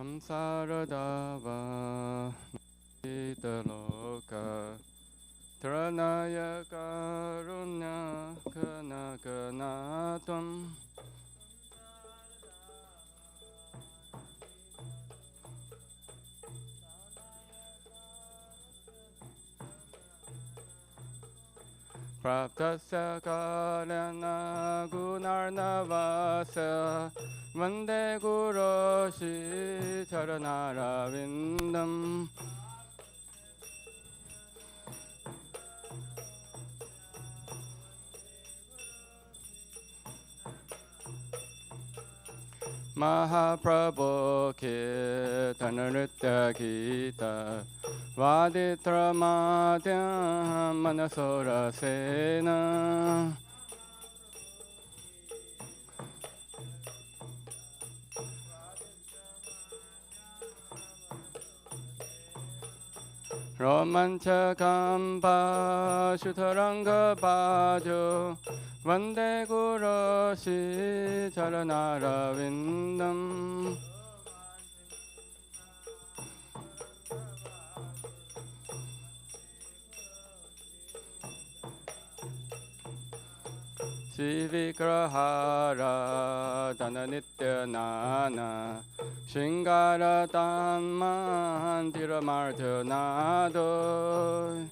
Samsaradava Nidaloka Taranaya Karunya Kanakanatam Praptasya Kalyana Gunarnavasya Vande Guru Shri Charanarvindam Mahaprabhu Kirtana Nritya Gita Vaditra Madhyam Manasura Sena Romanchakam Pashutaranga Bhajo Vande Guru Shri Charanarvindam Shri Vigrahara Dana Nitya Nana Shingara Tanman Tiramartyanado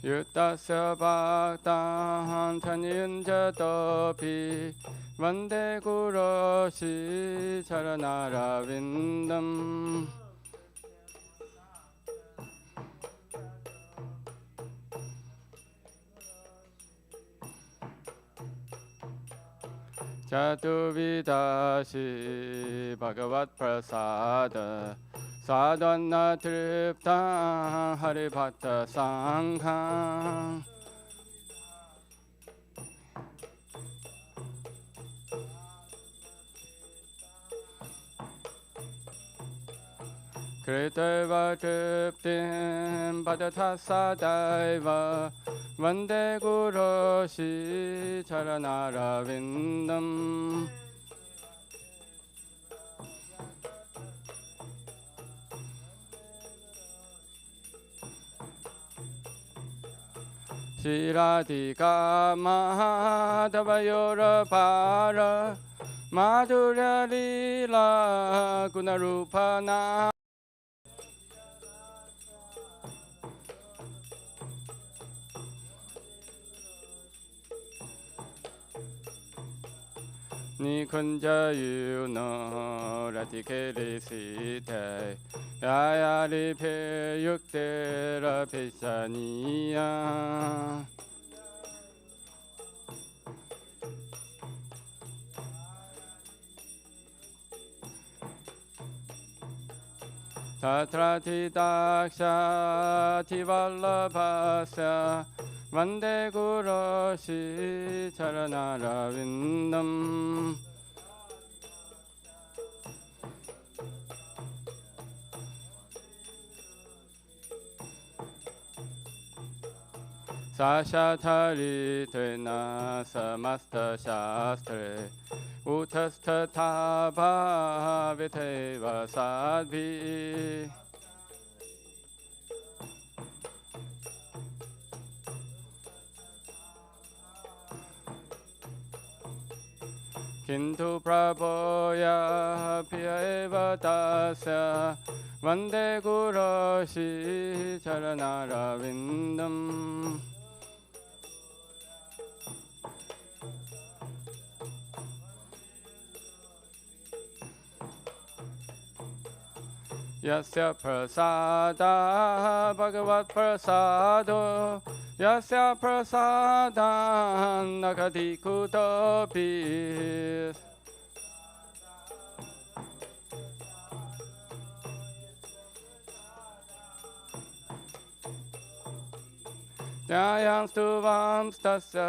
Yutasya Bhaktan Chanyinjatopi Vande Guru Shri Charanarvindam Chatuvidashi Bhagavat Prasada Sadhana Tripta Haribhakta Sangha Kriteva Triptim Bhadatasa Daiva Vande Guru Shri Charanarvindam Shri Radhika Madhavayora Para Madhurya Lila Gunarupana Nikunja Yuno Radhikeli Site Yayari Pe Yuktera Pisaniya Tatrati Daksha Tivallabhasya Vande Guru Shri Charanarvindam Sashatari Tena Samasta Shastre Utasthatha Bhaviteva Sadbhi Kintu Prabhoya Piyaeva Tasya Vande Guru Shri Charanarvindam Yasya Prasada Bhagavat Prasado Yasya Prasada Nakati Kutopi Jayam Stuvam Stasya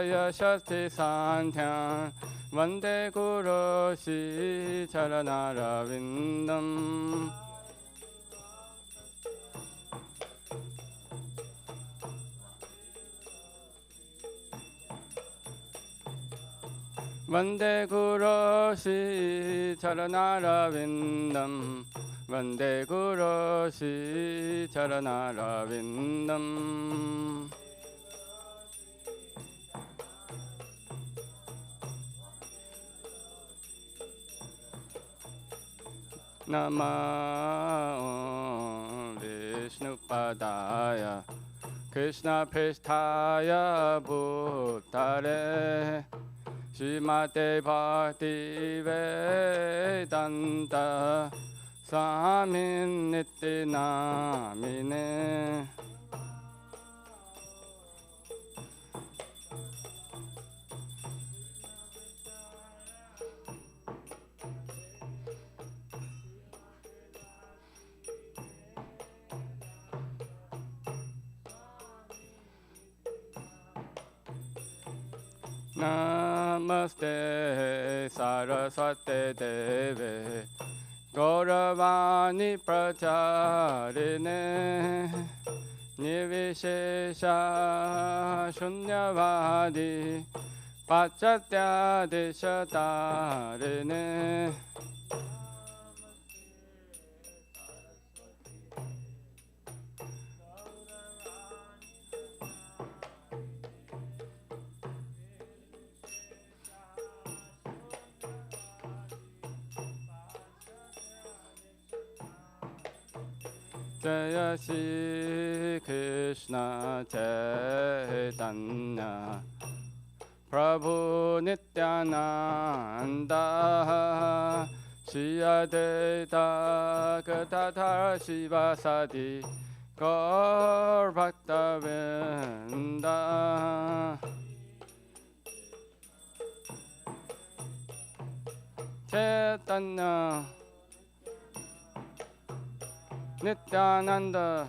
Yashasti Santyam Vande Guru Shri Charanarvindam Vande Guru Shri Charanarvindam. Vande Guru Shri Charanarvindam. Namo Vishnupadaya Krishna Prishthaya Bhutale Srimate Bhakti Vedanta Swamin Niti Namine. Namaste Saraswate Deve Gauravani Pracharine Nivishesha Shunyavadi Pachatya Deshatarine. Jaya Shri Krishna Chaitanya Prabhu Nityananda Shri Advaita Gadadhara Shivasadi Gaur Bhaktavinda. Chaitanya Nityananda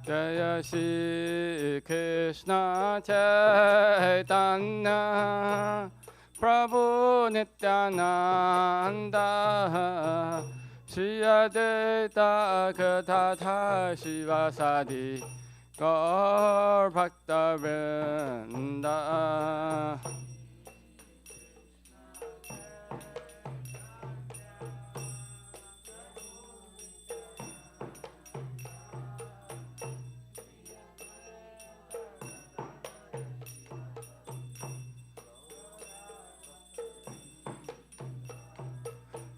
Jaya Shri Krishna Chaitanya Prabhu Nityananda Shri Advaita Gadadhara Shivasadi Gaur Bhaktavinda.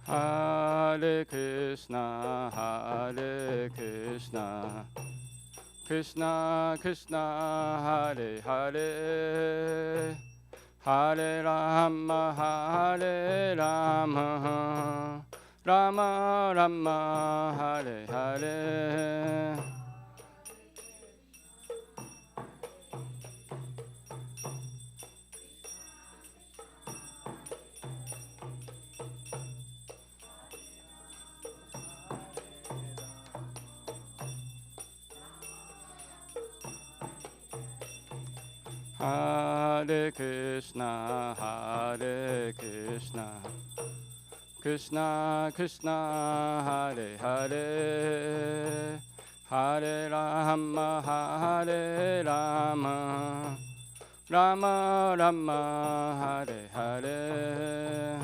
Hare Krishna, Hare Krishna, Krishna Krishna, Hare Hare, Hare Rama, Hare Rama, Rama Rama, Hare Hare. Hare Krishna, Hare Krishna, Krishna Krishna, Hare Hare, Hare Rama, Hare Rama, Rama Rama, Hare Hare.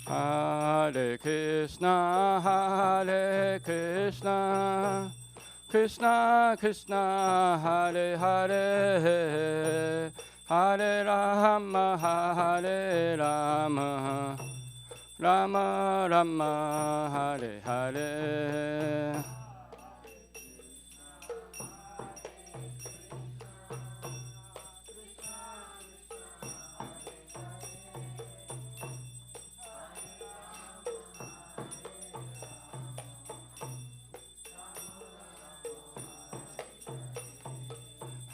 Hare Krishna, Hare Krishna, Krishna Krishna, Hare Hare, Hare Rama, Hare Rama, Rama Rama, Hare Hare.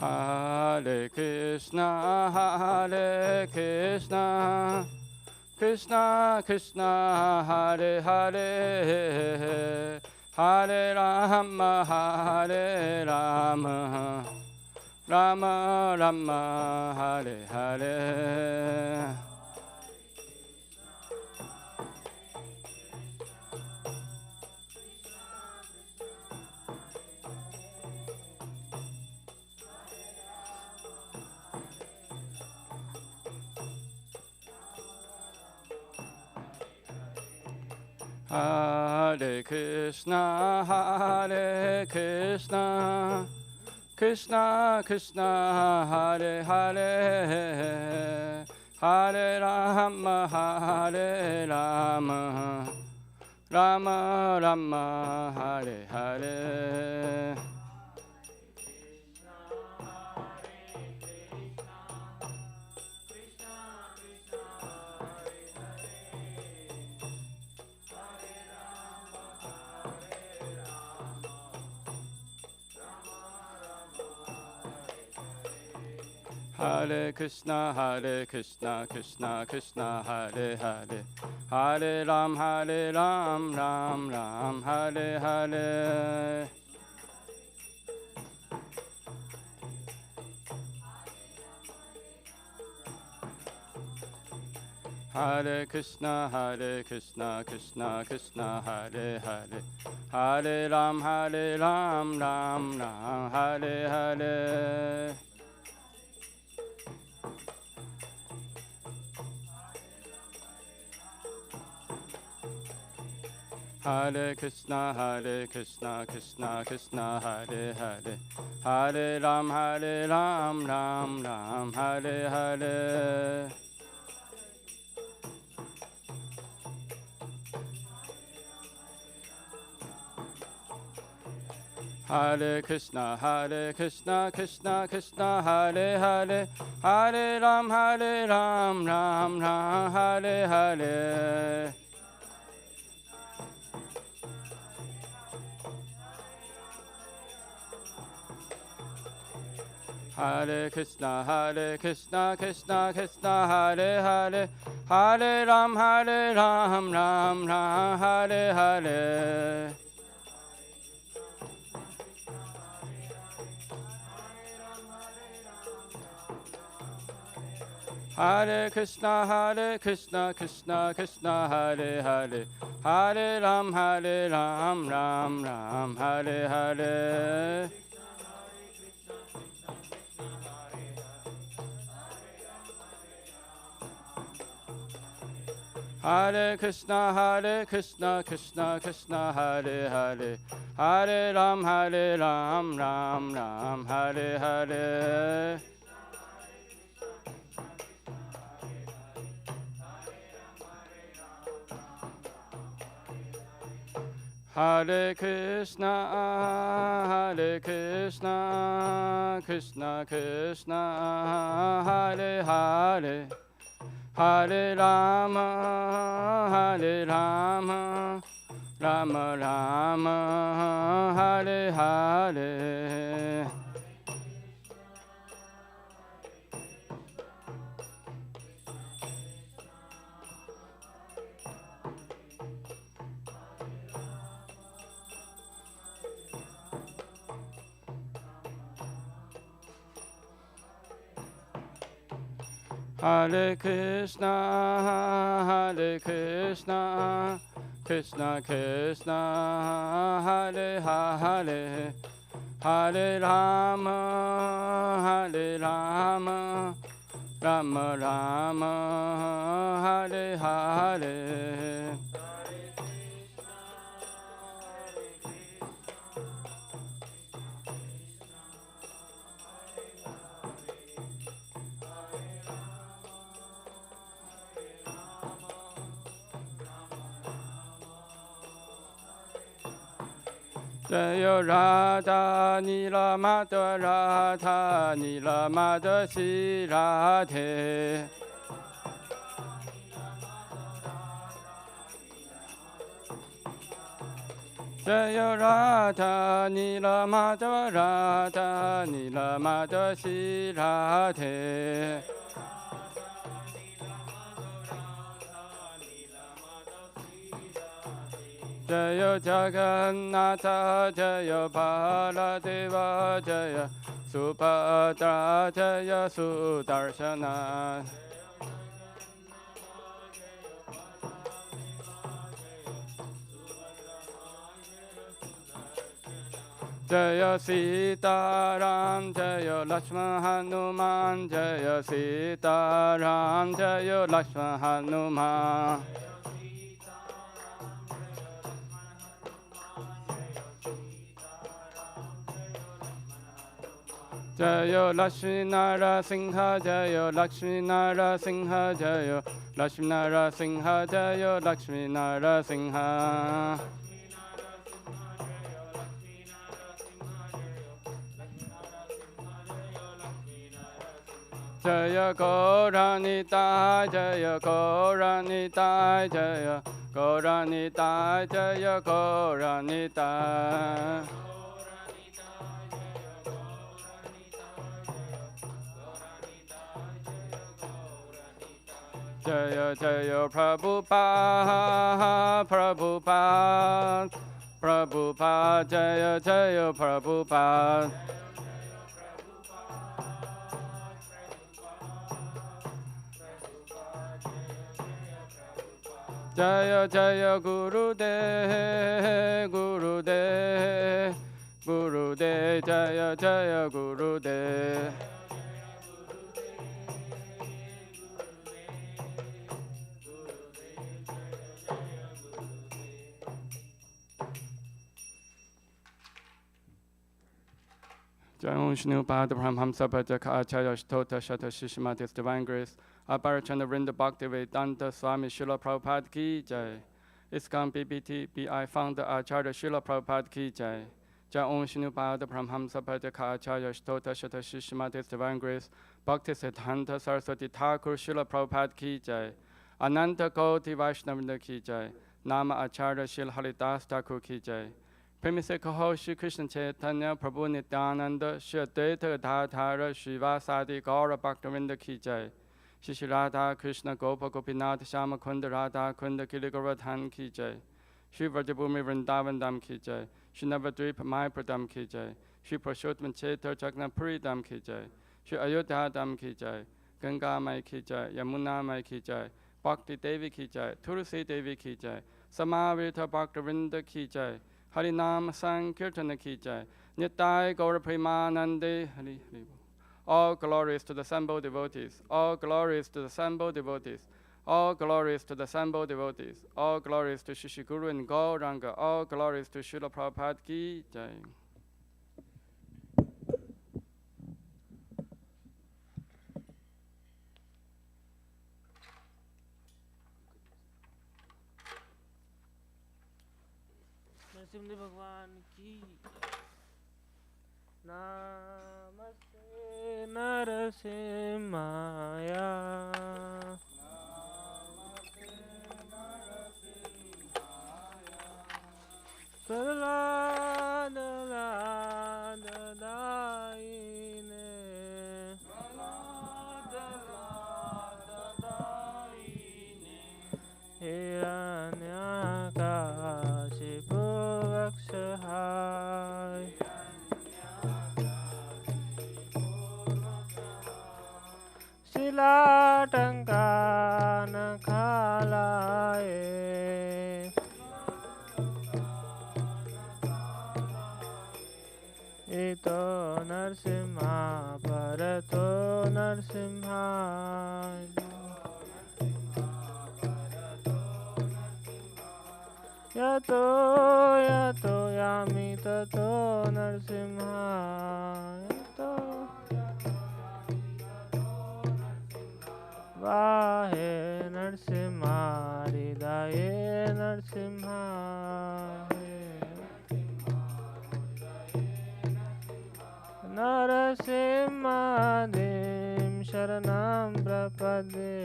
Hare Krishna, Hare Krishna, Krishna Krishna Hare Hare Hare Rama Hare Rama Rama Rama Hare Hare. Hare Krishna, Hare Krishna, Krishna Krishna, Hare Hare, Hare Rama, Hare Rama, Rama Rama, Hare Hare. Hare Krishna, Krishna Krishna, Hare Hare, Hare Ram, Ram Ram, Hare Hare. Hare Krishna, Krishna Krishna, Hare Hare, Hare Ram, Ram Ram, Hare Hare. Hare Krishna, Krishna Krishna, Hare Hare, Hare Ram, Ram Ram, Hare Hare. Hare Krishna, Krishna Krishna, Hare Hare, Hare Ram, Ram Ram, Hare Hare. Hare Krishna, Krishna Krishna, Hare Hare, Hare Ram, Ram Ram, Hare Hare. Hare Krishna, Krishna Krishna, Hare Hare, Hare Ram, Ram Ram, Hare Hare. Hare Krishna, Krishna Krishna, Hare Hare, Hare Ram, Ram Ram, Hare Hare. Hare Krishna, Krishna Krishna, Hare Hare, Hare Rama, Rama Rama, Hare Hare. Hare Krishna, Krishna Krishna, Hare Hare, Hare Rama, Rama Rama, Hare Hare. Jaya Radha Nila Madhava Radha Nila Madhava Shri Radhe. Jaya Radha Nila Madhava Radha Nila Madhava Shri Radhe. Jaya Jagannatha Jaya Baladeva Jaya Subhadra Jaya Sudarshana Jaya Sitaram Jaya Lakshman Hanuman Jaya Sitaram Jaya Lakshman Hanuman Jaya Lakshmi Narasingha Jaya Lakshmi Narasingha Jaya Lakshmi Narasingha Jaya Lakshmi Narasingha Jaya Gauranita Jaya Gauranita Jaya Gauranita Jaya Gauranita Jaya Jaya Prabhupada Prabhupada Prabhupada Jaya Jaya Prabhupada Jaya Jaya Gurudev Gurudev Gurudev Jaya Jaya Gurudev Jai Om Shnu Pada Brahmamsa Bhajaka Acharya Shtota Shata Shishmatis Divine Grace Aparachanda Vrinda Bhakti Vedanta Swami Srila Prabhupada Ki Jai ISKCON BBT BI Founder Acharya Srila Prabhupada Ki Jai Jai Om Shnu Pada Brahmamsa Bhajaka Acharya Shtota Shata Shishmatis Divine Grace Bhakti Siddhanta Saraswati Thakur Srila Prabhupada Ki Jai Ananta Koti Vaishnavrinda Ki Jai Nama Acharya Srila Haridas Thakur Ki Jai Premi se kaho Shri Krishna Chaitanya Prabhu Nityananda Shri Advaita Gadadhara Srivasadi Gaura Bhaktivinoda Ki Jai Shri Radha Krishna Gopa Gopinath Shama Kunda Radha Kunda Giri Govardhan Ki Jai Shri Vrajabhumi Vrindavan Dham Ki Jai Shri Navadvipa Mayapur Dham Ki Jai Shri Purushottam Chaitra Jagannath-puri Dham Ki Jai Shri Ayodhya Dham Ki Jai Ganga Mai Ki Jai Yamuna Mai Ki Jai Bhakti Devi Ki Jai Tulsi Devi Ki Jai Samavita Bhaktivinoda Ki Jai Harinam Sankirtana Ki Jai Nitai Gaura Premanande Hari Hari. All glories to the assembled devotees. All glories to the assembled devotees. All glories to the assembled devotees. All glories to Shri Guru and Gauranga. All glories to Srila Prabhupada Ki Jai. Narasimha भगवान की नमस्ते नरसिम्हाया प्रहलाद दायिने हिरण्याकाशिपु वक्षहाय शिलाटङ्कान खालाये इतो नरसिंहा परतो नरसिंहाय यतो यतो यामि ततो नरसिंहाय यतो वाहे नरसिंहा हृदये नरसिंहाय नरसिंहादिं शरणं प्रपद्ये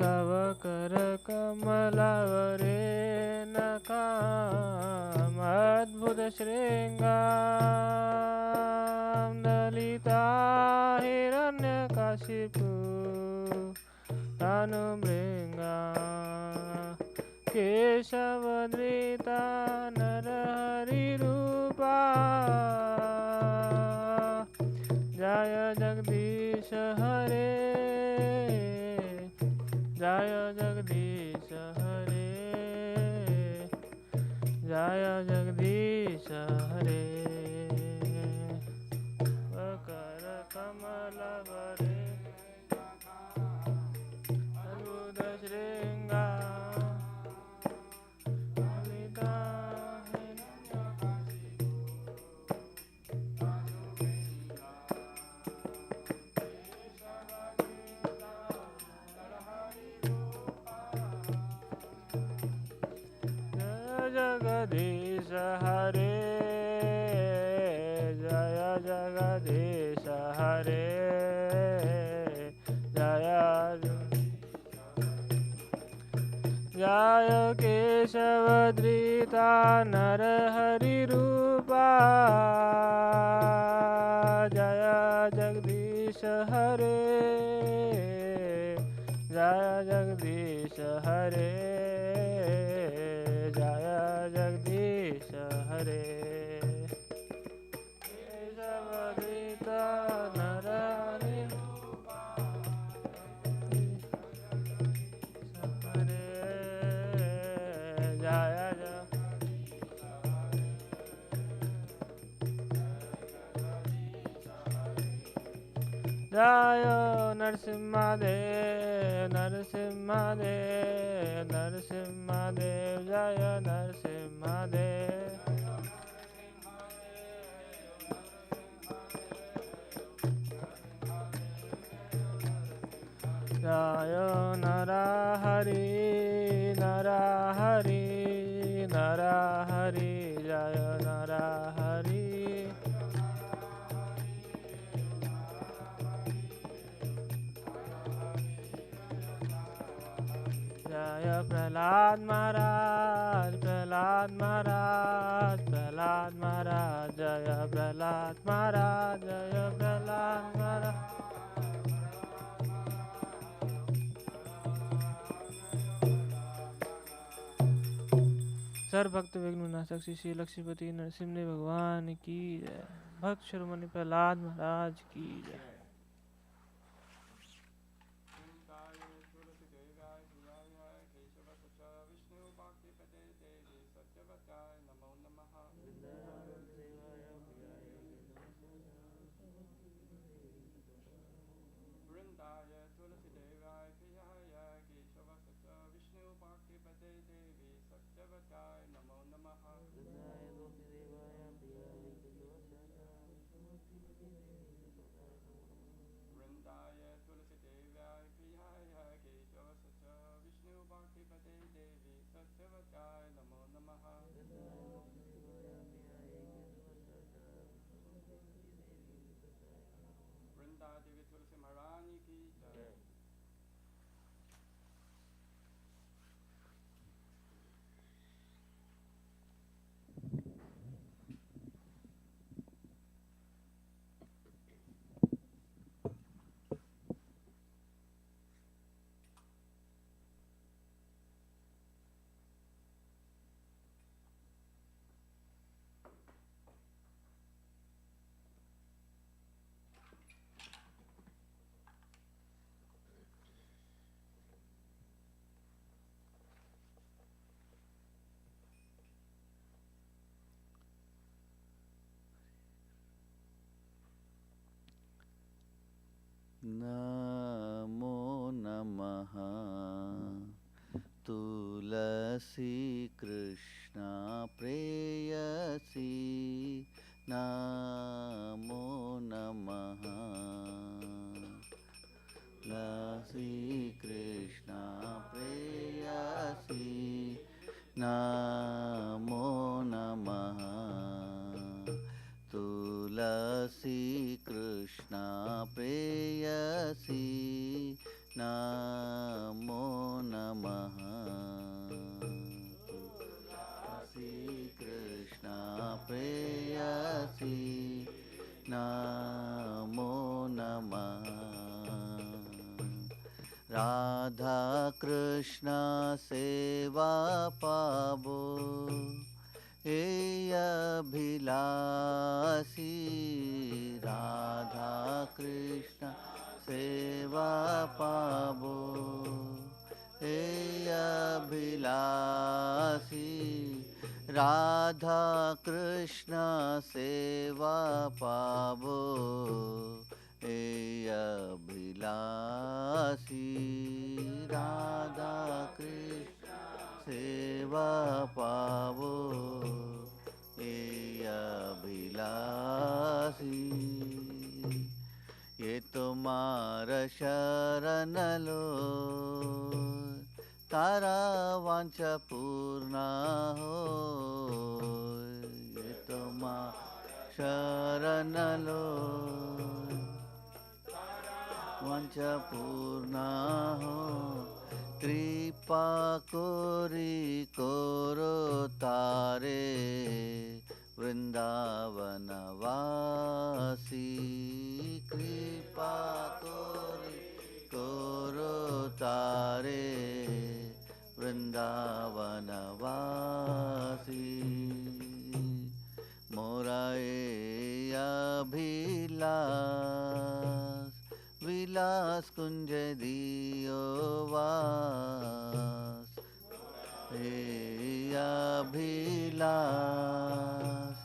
तव करकमलवरेण कामद्भुतशृङ्गां दलिता हिरण्यकशिपु केशवधृता नरहरिरूपा जय जगदीश हरे जय जगदीश हरे जय जगदीश हरे कर कमल वरे अद्भुत श्रृंगा ललिता जगदीश हरे जय जगदीश हरे जय जय केशवधृता नरहरिरूपा जय जगदीश हरे जय जगदीश हरे जय जगदीश हरे केशवधृता नरहरिरूपा हरे जय जय नरसिंहदेव नरसिंहदेव नरसिंहदेव जय नरसिंहदेव जय नरहरि नरहरि नरहरि जय नरहरि जय प्रहलाद महाराज प्रहलाद महाराज प्रहलाद महाराज जय प्रहलाद महाराज जय प्रहलाद महाराज सर्वभक्त विघ्ननाशक श्री श्री लक्ष्मीपति नरसिंह भगवान की जय भक्त शिरोमणि प्रहलाद महाराज की जय नमो नमः तुलसी कृष्णा प्रेयसी नमो नमः तुलसी कृष्णा प्रेयसी नमो नमः तुलसी कृष्णा प्रेयसी नमो नमः तुलसी कृष्णा प्रेयसी नमो नमः राधा कृष्ण सेवा पावो हे अभिलाषी राधा कृष्ण सेवा पावो हे अभिलाषी राधा कृष्ण सेवा पावो हे अभिलाषी राधा कृष्ण सेवा पावो हे अभिलाषी ये तुम्हार शरण लो तारा वांछा पूर्ण हो ये तुम्हार शरण लो वांछा पूर्ण हो कृपा कोरी कोरो तारे वृंदावन वासी कृपा कोरी कोरो तारे वृंदावन वासी मोराए अभिलाष विलास कुंज दियो वास हे अभिलाष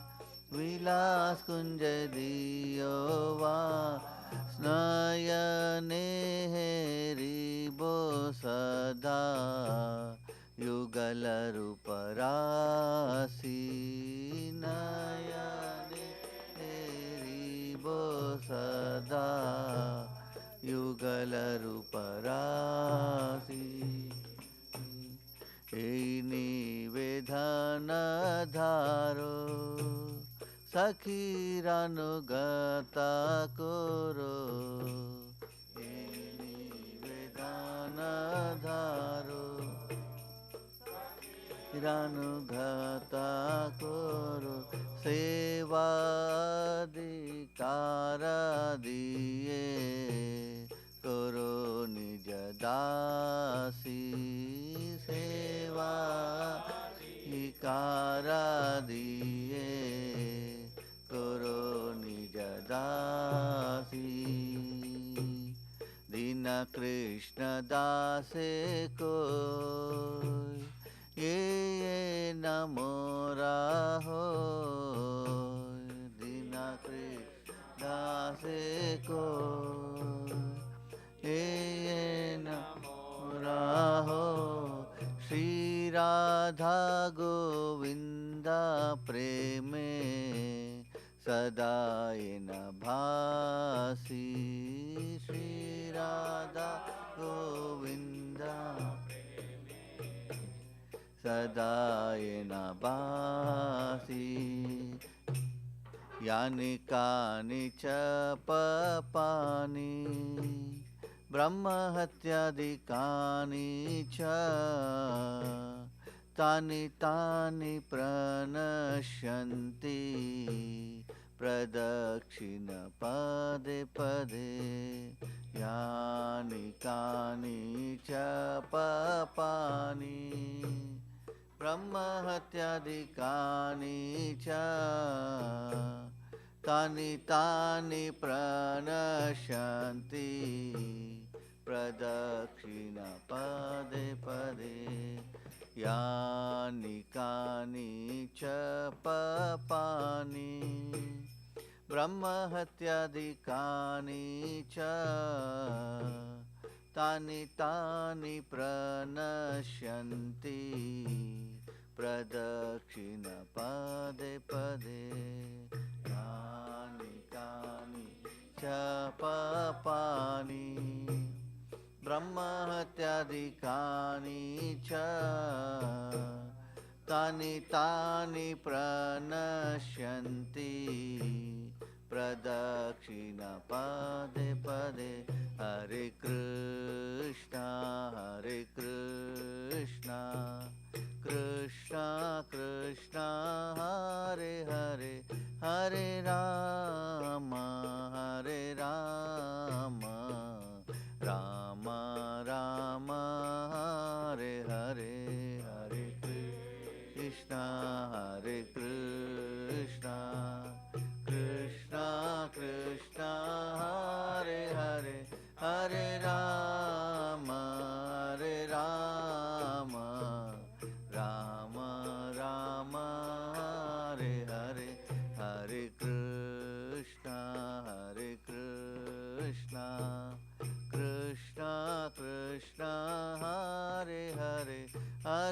विलास कुंज दियो वास नयने हेरिबो सदा युगल रूप राशि नयने हेरिबो सदा युगल रूप राशि निवेदन धारो सखीरानुगता करो निवेदन धारो सखीरानुगता करो सेवाधिकार दिए करो निज दासी सेवाधिकार दिए करो निज दासी दीन कृष्ण दासे को ये नमोरा हो दीन कृष्ण दासे को ये नमोरा हो श्री राधा गोविंदा प्रेमे सदा न भासी श्री राधा गोविंदा सदा न भासी यानि कानि च पापानि ब्रह्महत्यादिकानि च तानि तानि प्रणश्यन्ति प्रदक्षिण पदे पदे यानि कानि च पापानि ब्रह्महत्यादिकानि च तानि तानि प्रणश्यन्ति प्रदक्षिण पदे पदे यानि कानि च पापानि ब्रह्महत्यादिकानि च तानि तानि प्रणश्यन्ति प्रदक्षिण पदे पदे यानि कानि च पापानि ब्रह्महत्यादिकानि च तानि तानि प्रणश्यन्ति प्रदक्षिण पदे पदे हरे Krishna Krishna Krishna Hare Hare Hare Ram Ram Ram Hare Hare Hare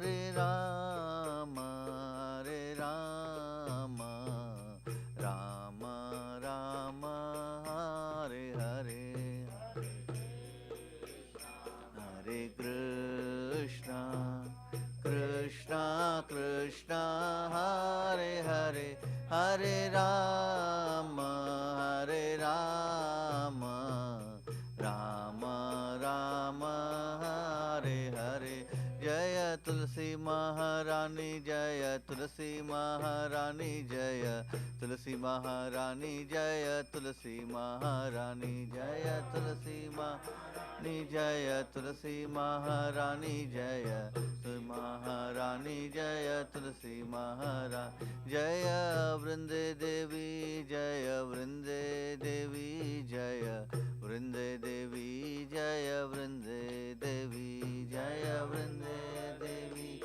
Hare Rama, Rama Rama, Hare Hare, Hare Krishna, Krishna Krishna, Hare Hare, Hare Rama, Rama Rama, Hare Hare. Jaya Tulsi Maharani, Jaya Tulsi Maharani, Jaya Tulsi Maharani, Jaya Tulsi Maharani, Jaya Tulsi Maharani, Jaya Tulsi Maharani, Jaya Tulsi Maharani, Jaya Tulsi Maharani, Jaya Vrinde Devi, Jaya Vrinde Devi, Jaya Vrinde Devi, Jaya Vrinde Devi, Jaya Vrinde Devi,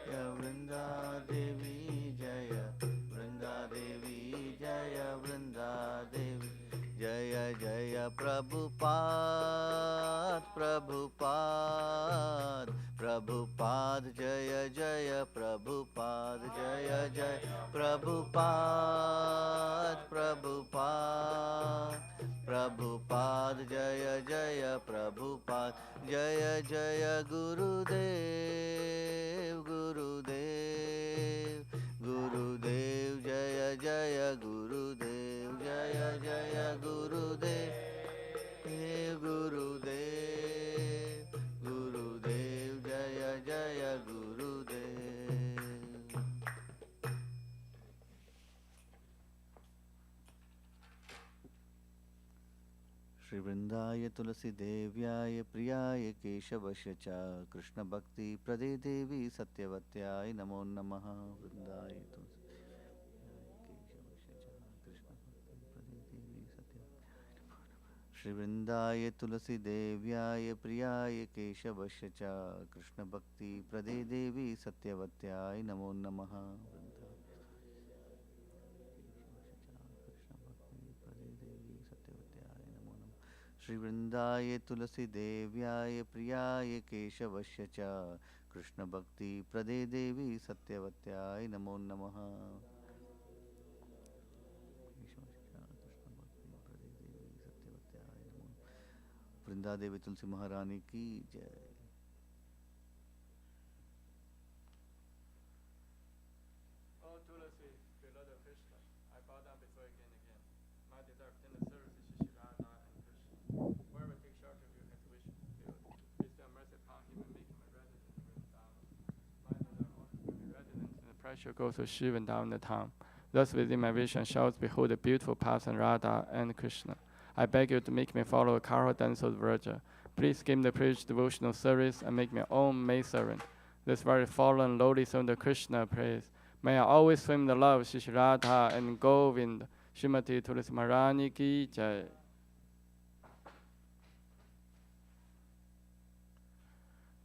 Jaya Vrinda Devi, Jaya Vrinda Devi, Jaya Vrinda Devi, Jaya Jaya Prabhupada, Prabhupada, Prabhupada, Jaya Jaya Prabhupada, Jaya Jaya Prabhupada, Prabhupada, Prabhupada, Jaya Jaya Prabhupada, Jaya Jaya Gurudev, Gurudev, Gurudev, Jaya Jaya Gurudev, Jaya Jaya Gurudev, Gurudev, Gurudev, Jaya Jaya Gurudev. Shri Vrindaya Tulasi Devyaya Priyaya Keshavasya Cha Krishna Bhakti Prade Devi Satyavatyaय Namo Namaha. Vrindaya Tulasi Shri Vrindaya Tulasi Devyaya Priyaya Keshavasya Cha Krishna Bhakti Prade Devi Satyavatyaय Namo Namaha. Shri Vrindaya Tulasi Devyaya Priyaya Keshavasya Cha Krishna Bhakti Prade Devi Satyavatyaय Namo Namaha. Vrinda Devi Tulsi Maharani ki jai. Oh Tulasi, beloved of Krishna, I bow down before you again and again. My desire to attend the service is Shri Radha and Krishna. Whoever takes shelter of you has wished to build. Please have mercy upon him and make him a resident in Vrindavan. My desire also to be resident in the pressure goes to Shiva and down the town. Thus within my vision shouts, behold the beautiful paths and Radha and Krishna. I beg you to make me follow a Karo Danso's Virja. Please give me the privileged devotional service and make me my own maidservant. This very fallen, lowly son of Krishna prays. May I always swim in the love of Shri Radha and Govind. Srimati Tulsi Maharani ki jai.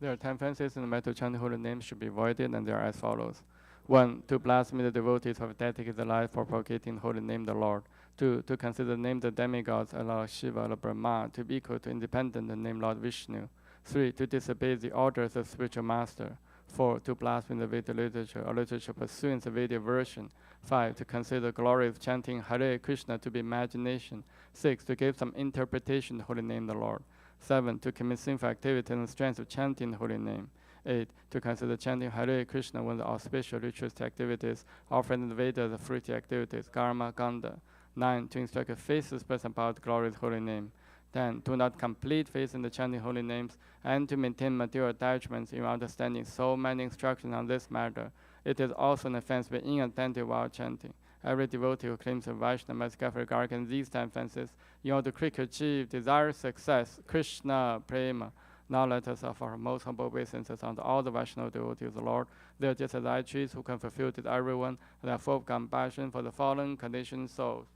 There are 10 offenses in the matter of chanting holy names should be avoided, and they are as follows. 1. To blaspheme the devotees who have dedicated their life for propagating the holy name of the Lord. 2. To consider the name of the demigods, Lord Shiva or Brahma, to be equal to independent the name Lord Vishnu. 3. To disobey the orders of spiritual master. 4. To blaspheme the Vedic literature or literature pursuing the Vedic version. 5. To consider the glory of chanting Hare Krishna to be imagination. 6. To give some interpretation of the holy name of the Lord. 7. To commit sinful activity and the strength of chanting the holy name. 8. To consider chanting Hare Krishna one of the auspicious ritualistic activities offered in the Vedas, the fruity activities, karma, ganda. 9. To instruct a faithless person about the glory of the holy name. 10. To not complete faith in the chanting holy names and to maintain material attachments in understanding so many instructions on this matter. It is also an offense to be inattentive while chanting. Every devotee who claims a Vaishnava must carefully guard against these 10 offenses in order to quickly achieve desired success. Krishna Prema. Now let us offer our most humble obeisances unto all the Vaishnava devotees of the Lord. They are just as I choose who can fulfill to everyone, and are full of compassion for the fallen conditioned souls.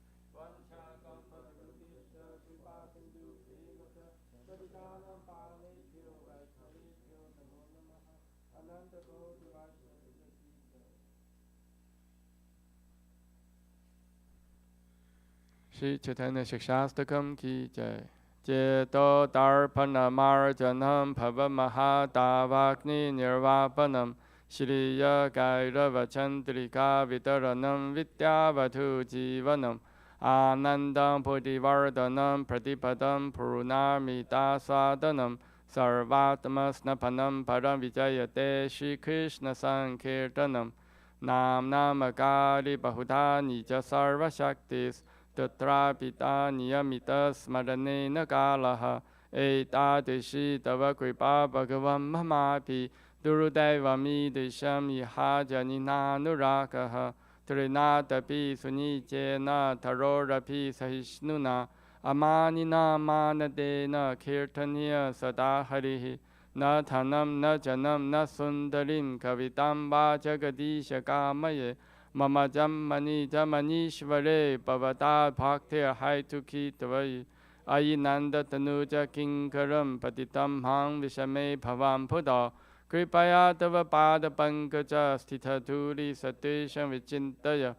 Shri Chaitanya Shikshastakam ki jai. Jeto darpana marjanam pavamahadavagni nirvapanam Shriya Kairava Chandrika Vitaranam Vidyavatu Jivanam Anandam Bodhivardhanam Pratipadam Purnamita Swadanam Sarvatma Snapanam Param Vijayate Shri Krishna Sankirtanam Nam Namakari Bahuda Nija Sarva Shaktis Tatra Pita Niyamita Smaranena Kalaha Etadishi Tava Kripa Bhagavam Mamapi Durudevami Desham Yahajanina Nurakaha Trinatapi Sunijena Tarorapi Sahishnuna Amanina Manadena Kirtaniya Sada Harihi Na Thanam Na Janam Na Sundarim Kavitam Vajagadisha Kamaye Mama Jammani Jamanishvare Bhavata Bhaktir Haituki Tavayi Ayinanda Tanuja Kinkaram Patitam Hang Vishame Bhavam Puda Kripaya Tava Pada Pankaja Stitha Turi Satesham Vichintaya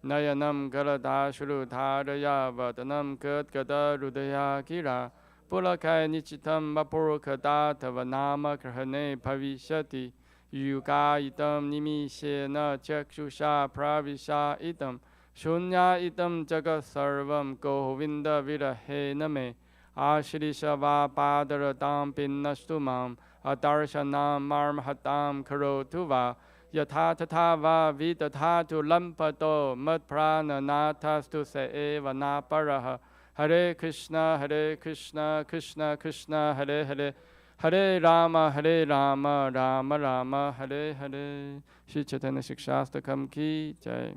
Nayanam Galada Shuru Dharaya Vadanam Kat Gada Rudaya Kira Pulakai Nichitam Vapurukada Tava Nama Krahane Bhavishati Yuga Itam Nimishena Chakshusha Pravisha Itam Shunya Itam Jagat Sarvam Govinda Virahe Name Ashrisha Padaratam Pinnastumam Adarshanam Marmahatam Karotuva Yatha Tatha Va Vitatatu Lampato Madprana Natastu Se Eva Naparaha Hare Krishna Krishna Krishna Hare Hare Hare Rama Rama Rama Hare Hare Shri Chaitanya Shikshastakam Ki Jai.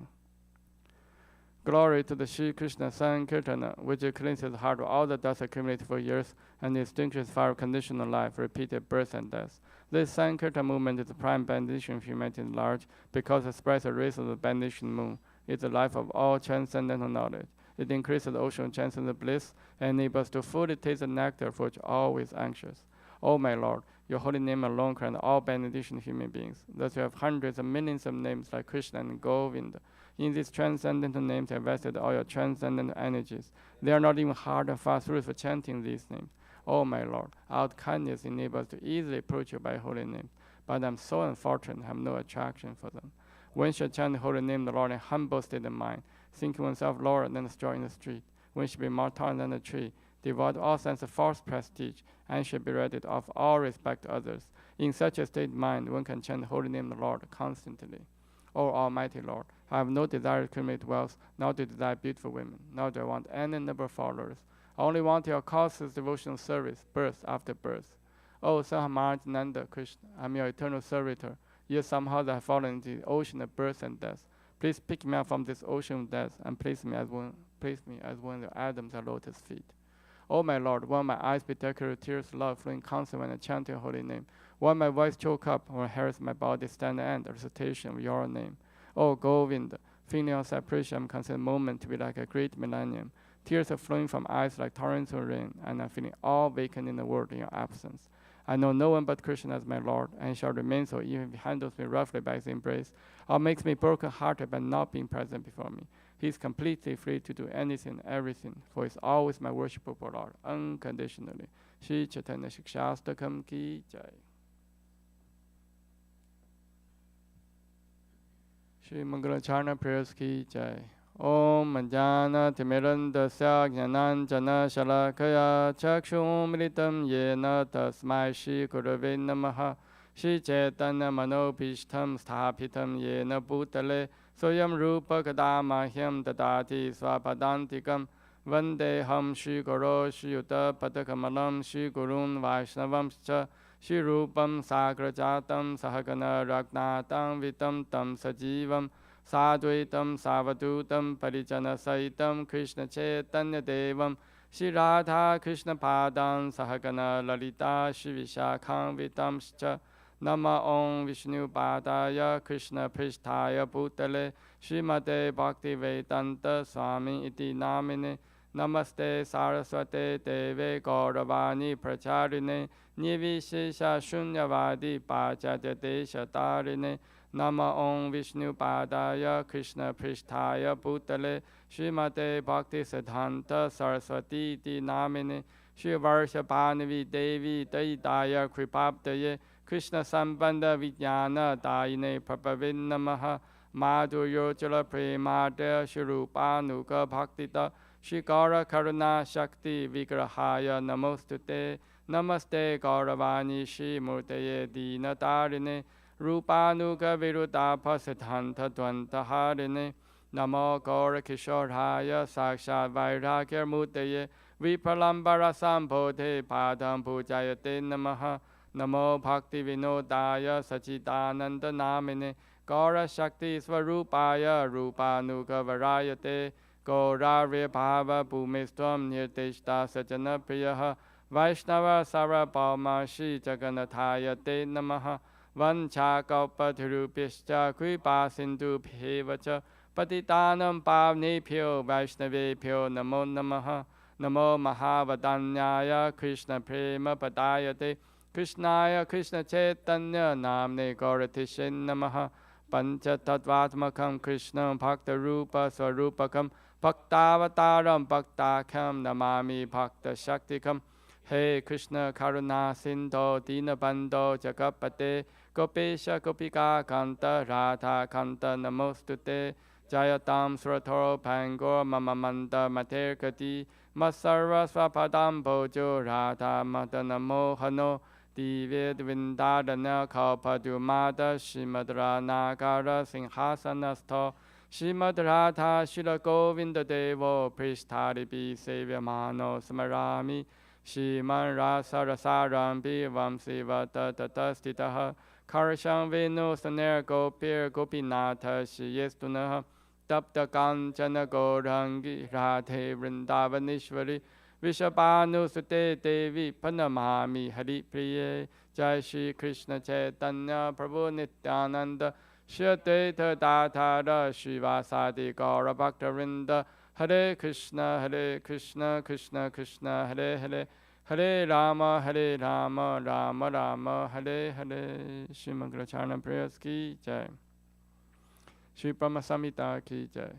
Glory to the Shri Krishna Sankirtana, which cleanses the heart of all the dust accumulated for years and extinguishes fire of conditional life, repeated birth and death. This Sankirtana movement is the prime benediction of humanity at large because it spreads the rays of the benediction moon. It is the life of all transcendental knowledge. It increases the ocean of transcendental bliss and enables us to fully taste the nectar for which always anxious. O my Lord, your holy name alone grants all benediction to human beings. Thus you have hundreds of millions of names like Krishna and Govinda. In these transcendental names, you have vested all your transcendental energies. They are not even hard and fast rules for chanting these names. Oh, my Lord, out kindness enables us to easily approach you by holy names. But I'm so unfortunate, have no attraction for them. One should chant the holy name of the Lord in humble state of mind, thinking oneself lower than the straw in the street. One should be more tall than the tree, devoid of all sense of false prestige, and should be ready to offer all respect to others. In such a state of mind, one can chant the holy name of the Lord constantly. O Almighty Lord, I have no desire to accumulate wealth, nor to desire beautiful women, nor do I want any number of followers. I only want your causeless devotional service, birth after birth. O Sahamarjananda Krishna, I am your eternal servitor, yet somehow I have fallen into the ocean of birth and death. Please pick me up from this ocean of death and place me as one of the atoms at lotus feet. O my Lord, why my eyes bedecked with tears of love flowing constantly when I chant your holy name? Why my voice choke up or hairs my body stand and recitation of your name? O Govinda, feeling your separation, I'm considered a moment to be like a great millennium. Tears are flowing from eyes like torrents of rain, and I'm feeling all vacant in the world in your absence. I know no one but Krishna as my Lord, and he shall remain so even if he handles me roughly by his embrace, or makes me broken-hearted by not being present before me. He is completely free to do anything and everything, for he is always my worshipable Lord, unconditionally. Shri Chaitanya Shikshastakam Ki Jai. Shri Mangala Charna prayers Ki Jai. Om Manjana Timirandasya Jnananjana Shalakaya Chakshum Militam Yena Tasmai Shri Gurave Namaha Shri Chaitanya Manopishtam Sthapitam Yena Bhutale Soyam Rupa Kadamahyam Dadati Swapadantikam Vandeham Shri Guru Shri Yuta Padakamalam Shri Gurun Vaishnavamscha Shri Rupam Sagrajatam Sahagana Ragnatam Vitam Tam Sajivam Sadvaitam Savadutam Parijana Saitam Krishna Chaitanya Devam Shri Radha Krishna Padam Sahagana Lalita Shri Vishakham Vitamscha Nama Om Vishnu Padaya Krishna Pristhaya Bhutale Srimate Bhakti Vedanta Swami Iti Namine Namaste Saraswate Deve Gauravani Pracharine Nivishesha Shunyavadi Pachadya Desha Tarine Nama Om Vishnu Padaya Krishna Pristhaya Bhutale Srimate Bhakti Siddhanta Saraswati Iti Namine Shri Varshabhanavi Devi Daidaya Kripabdaye Krishna Sambandha Vijnana Dayine Prabhavin Namaha Madhuryo Chala Premada Shirupanuka Bhaktita Shikara Karuna Shakti Vigrahaya Namostute Namaste Gauravani Shri Murtaye Dinatarine Rupanuga Virudapa Siddhanta Dvanta Harine Namo Gaura Kishorhaya Sakshat Vairagya Murtaye Vipalambara Sambodhe Padam Pujayate Namaha Namo Bhakti Vinodaya Sachidananda Namine Gaura Shakti Svarupaya Rupanuga Varayate Gaurarya Bhava Bhumistvam Nirtishta Sajana Priyaha Vaishnava Sarabhama Shri Jaganathaya Te Namaha Vancha Kalpathurupishcha Kripa Sindhu Bhevacha Patitanam Pavnebhyo Vaishnavebhyo Namo Namaha Namo Mahavadanyaya Krishna Prema Padayate Krishnaya Krishna Chaitanya Namne Gauratishin Namaha Pancha Tattvatmakam Krishna Bhakta Rupa Swarupakam Bhaktavataram Bhaktakham Namami Bhakta Shaktikam Hey Krishna Karuna Sindho Dinabandho Jagapate Gopesha Gopika Kanta Radha Kanta Namostute Jayatam Surathoro Pangor Mamamanda Materkati Masarva Swapadam Bojo Radha Madana Mohano Divya Vindadana Kalpadumada Shimadra Nagara Singhasanasto Shrimad Radha Shila Govinda Devo Prishtaripi Sevyamano Samarami Shriman Rasa Rasarambi Vamsivata Tatastitaha Karsham Venu Saner Gopir Gopinatha Shiyestunaha Tapta Kanchana Gaurangi Radhe Vrindavanishwari Vishabhanu Sute Devi Panamami Hari Priye Jai Shri Krishna Chaitanya Prabhu Nityananda Shri Advaita Dadhara Srivasadi Gaura Bhaktarinda Hare Krishna Krishna Krishna Hare Hare Hare Rama Rama Rama Hare Hare Shri Mangalacharna Prayers Ki Jai Shri Brahma Samhita Ki Jai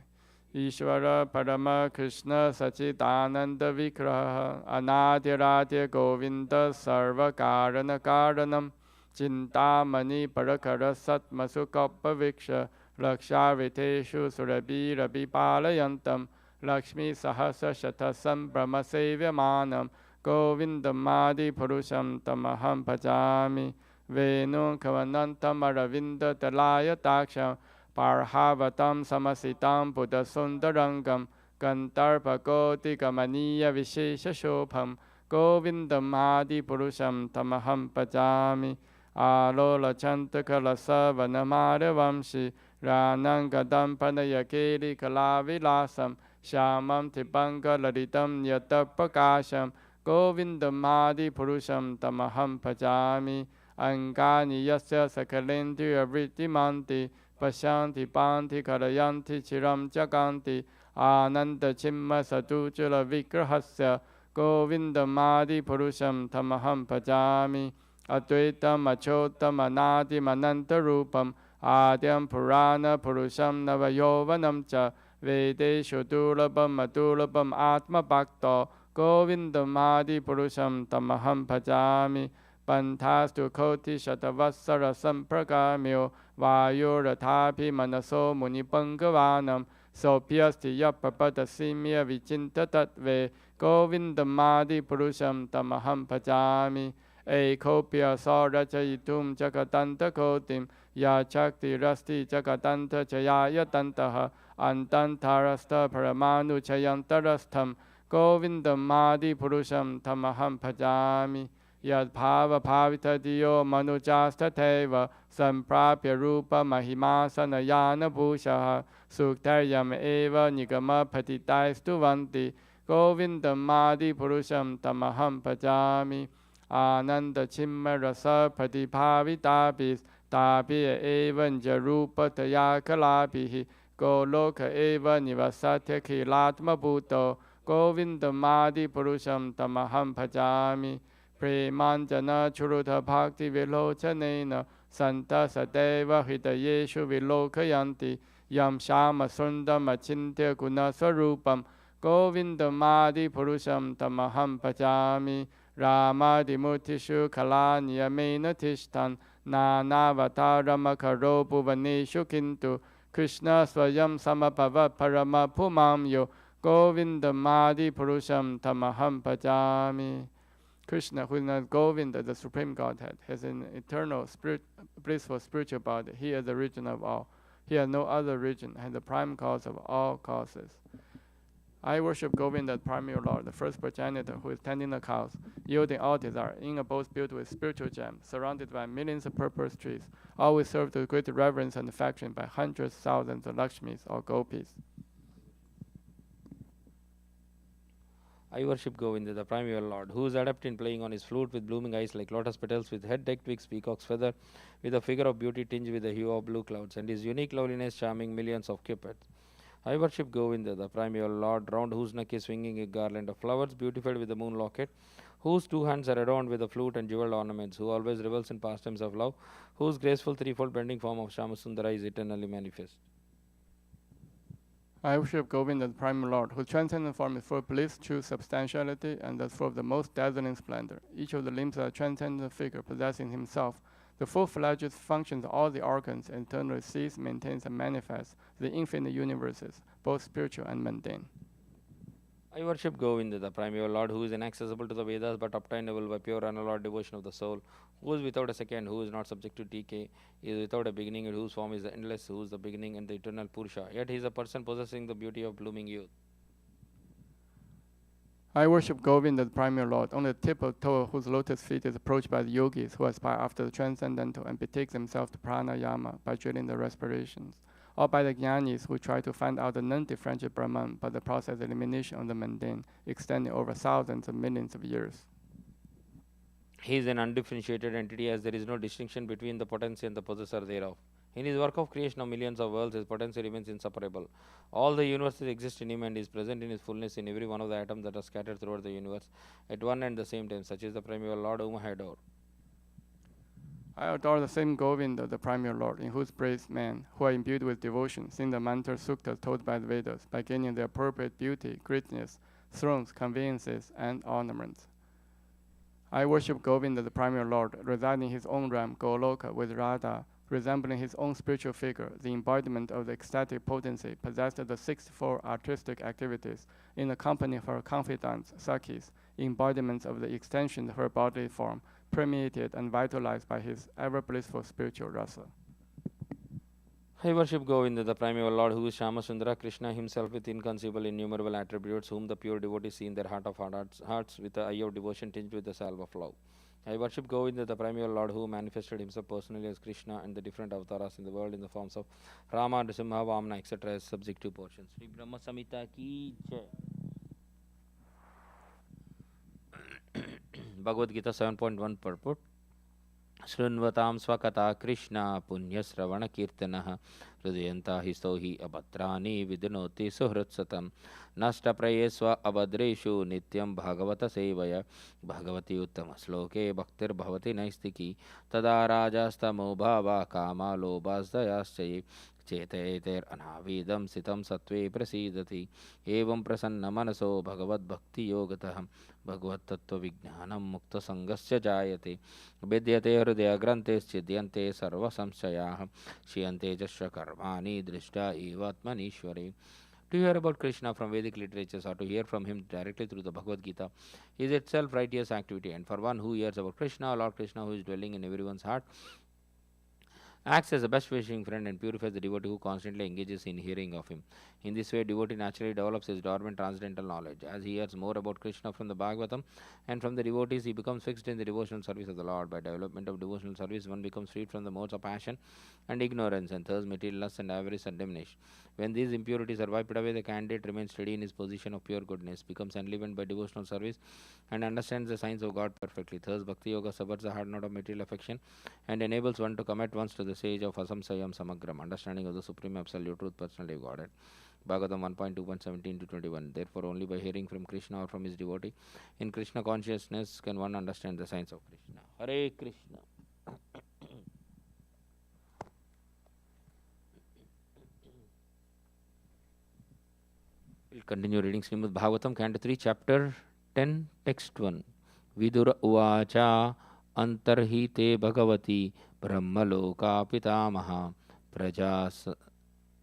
Ishvara Parama Krishna Sachidananda Vigraha Anadiradia Govinda Sarva Karana Karanam Chintamani Parakara Satmasukappa Viksha Lakshaviteshu Surabhi Rabi Palayantam Lakshmi Sahasa Shatasam Brahma Sevyamanam Govindamadi Purusham Tamaham Bhajami Venu Kavanantam Aravinda Talaya Taksham Parhavatam Samasitam Buddha Sundarangam Gantarpa Koti Kamaniya Vishesha Shobham Govindamadi Purusham Tamaham Bhajami Alola Chantaka Lasa Vanamara Vamshi Ranangadam Panayakeri Kalavilasam Shamam Tipanga Laditam Yatapakasham Govindamadi Purusham Tamaham Bhajami Angani Yasya Sakalendriya Vritti Pashanti Panti Karayanti Chiram Jaganti Ananda Chimma Satujula Vigrahasya Govindamadi Purusham Tamaham Bhajami Advaitam Achotam Anadi Mananta Rupam Adyam Purana Purusham Navayovanam Cha Vedeshu Durabam Adurabam Atma Bhakta Govindamadi Purusham Tamaham Bhajami Pantastu Koti Shatavassara Sampragamyo Vayuratapi Manaso Munipangavaanam Sopyasti Yapapada Simya Vichinta Tatve Govindamadi Purusham Tamaham Bhajami Ekopya Sarachayitum Jakatanta Kotim Yachakti Rasti Jakatanta Chayaya Tantaha Antantarasta Paramanu Chayantarastham Govindamadi Purusham Tamaham Bhajami Yad Bhava Bhavita Diyo Manujasta Teva Samprapya Rupa Mahimasana Yana Bhushaha Suktaryam Eva Nigama Patitaistu Vanti Govindamadi Purusham Tamaham Bhajami Ananda Chimma Rasa Patibhavitabis Tabiya Eva Njarupa Tayakalabihi Goloka Eva Nivasatya Kilatma Bhuto Govindamadi Purusham Tamaham Bhajami Premanjana Churuta Bhakti Vilochanena Santa Sadeva Hidayeshu Vilokayanti Yam Shama Sundam Achintya Guna Sarupam Govindamadi Purusham Tamaham Bhajami Ramadimutishu kala niyamena tishtan Nanavatarama bhuvaneshu kintu Krishna swayam samabhava parama pumam yo Govindamadi purusham tamaham pajami. Krishna, who is not Govinda, the Supreme Godhead, has an eternal, blissful spiritual body. He is the origin of all. He has no other origin, and the prime cause of all causes. I worship Govinda, the primary Lord, the first progenitor, who is tending the cows, yielding all desire, in abodes built with spiritual gems, surrounded by millions of purple trees, always served with great reverence and affection by hundreds, thousands of Lakshmis or Gopis. I worship Govinda, the primeval Lord, who is adept in playing on his flute with blooming eyes like lotus petals, with head decked with peacock's feather, with a figure of beauty tinged with the hue of blue clouds, and his unique loveliness charming millions of cupids. I worship Govinda, the primeval Lord, round whose neck is swinging a garland of flowers, beautified with the moon locket, whose two hands are adorned with the flute and jeweled ornaments, who always revels in pastimes of love, whose graceful threefold bending form of Shamasundara is eternally manifest. I worship Govinda, the primary Lord, whose transcendent form is full of bliss, true substantiality, and thus full of the most dazzling splendor. Each of the limbs are a transcendent figure possessing himself. The full-fledged functions of all the organs and eternally sees, maintains, and manifests the infinite universes, both spiritual and mundane. I worship Govinda, the primeval Lord, who is inaccessible to the Vedas but obtainable by pure unalloyed devotion of the soul, who is without a second, who is not subject to decay, is without a beginning, and whose form is the endless, who is the beginning and the eternal Purusha. Yet he is a person possessing the beauty of blooming youth. I worship Govinda, the primary Lord, on the tip of the toe whose lotus feet is approached by the yogis who aspire after the transcendental and betake themselves to pranayama by drilling the respirations, or by the jnanis who try to find out the non-differential Brahman by the process of elimination of the mundane, extending over thousands of millions of years. He is an undifferentiated entity, as there is no distinction between the potency and the possessor thereof. In his work of creation of millions of worlds, his potency remains inseparable. All the universes exist in him and is present in his fullness in every one of the atoms that are scattered throughout the universe at one and the same time. Such is the primeval Lord whom I adore. I adore the same Govinda, the primary Lord, in whose praise men, who are imbued with devotion, sing the mantra suktas taught by the Vedas by gaining the appropriate beauty, greatness, thrones, conveyances, and ornaments. I worship Govinda, the primary Lord, residing in his own realm, Goloka, with Radha, resembling his own spiritual figure, the embodiment of the ecstatic potency, possessed of the 64 artistic activities, in the company of her confidants, Sakhis, embodiments of the extension of her bodily form, permeated and vitalized by his ever blissful spiritual rasa. I worship Govinda, the primeval Lord, who is Shamasundara, Krishna himself with inconceivable, innumerable attributes, whom the pure devotees see in their heart of hearts with the eye of devotion tinged with the salve of love. I worship Govinda, the primeval Lord, who manifested himself personally as Krishna and the different avatars in the world in the forms of Rama, Nrsimha, Vamana, etc. as subjective portions. Sri Brahma Samhita ki jai. Bhagavad Gita 7.1 purport. शृण्वतां स्वकथा Krishna पुण्यश्रवणकीर्तनः हृदयन्ता हि स्तौ हि अभद्राणि विदनोति सुहृत्सतं नष्टप्रये स्व अभद्रेषु नित्यं भागवतसेवया भगवति उत्तमश्लोके भक्तिर्भवति नैस्तिकी तदा राजास्तमो भावा कामा लोभास्दयाश्च ये चेतयेतेरनाविदं सितं सत्त्वे प्रसीदति एवं प्रसन्नमनसो भगवद्भक्तियोगतः भगवत्तत्त्वविज्ञानं मुक्तसङ्गस्य जायते विद्यते हृदयग्रन्थेश्चिद्यन्ते सर्वसंशयाः क्षीयन्ते च कर्माणि दृष्टा एव आत्मनीश्वरे. To hear about Krishna from Vedic literatures or to hear from him directly through the Bhagavad Gita is itself righteous activity, and for one who hears about Krishna, Lord Krishna, who is dwelling in everyone's heart, acts as a best wishing friend and purifies the devotee who constantly engages in hearing of him. In this way, devotee naturally develops his dormant transcendental knowledge. As he hears more about Krishna from the Bhagavatam and from the devotees, he becomes fixed in the devotional service of the Lord. By development of devotional service, one becomes freed from the modes of passion and ignorance, and thus material lust and avarice are diminished. When these impurities are wiped away, the candidate remains steady in his position of pure goodness, becomes enlivened by devotional service, and understands the signs of God perfectly. Thus, Bhakti Yoga subverts the hard knot of material affection and enables one to commit once to the stage of Asamsayam Samagram, understanding of the Supreme Absolute Truth, Personality of Godhead. Bhagavatam 1.2.17 to 21. Therefore, only by hearing from Krishna or from his devotee in Krishna consciousness can one understand the signs of Krishna. Hare Krishna. We'll continue reading Srimad Bhagavatam, Canto 3, Chapter 10, Text 1. Vidur उवाच अंतर्हिते Bhagwati ब्रह्मलोका pitamaha प्रजास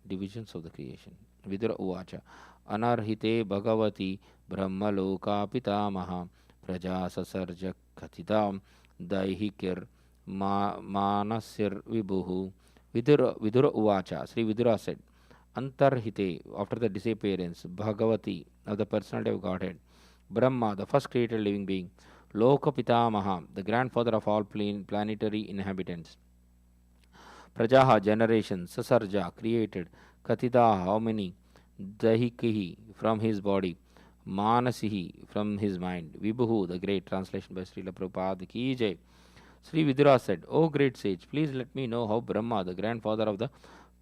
divisions of the creation. Vidura uvacha anarhite bhagavati brahmaloka pitamaha prajasasarja kathitam daihikir manasir vibuhu. Vidura uvacha, Sri Vidura said, antarhite, after the disappearance, bhagavati, of the personality of Godhead, Brahma, the first created living being, Loka Pitamaha, the grandfather of all planetary inhabitants, Prajaha, generation, Sasarja, created, Katida, how many, Dahikihi, from his body, Manasihi, from his mind, Vibhuhu, the great, translation by Srila Prabhupada Ki Jai. Sri Vidura said, O great sage, please let me know how Brahma, the grandfather of the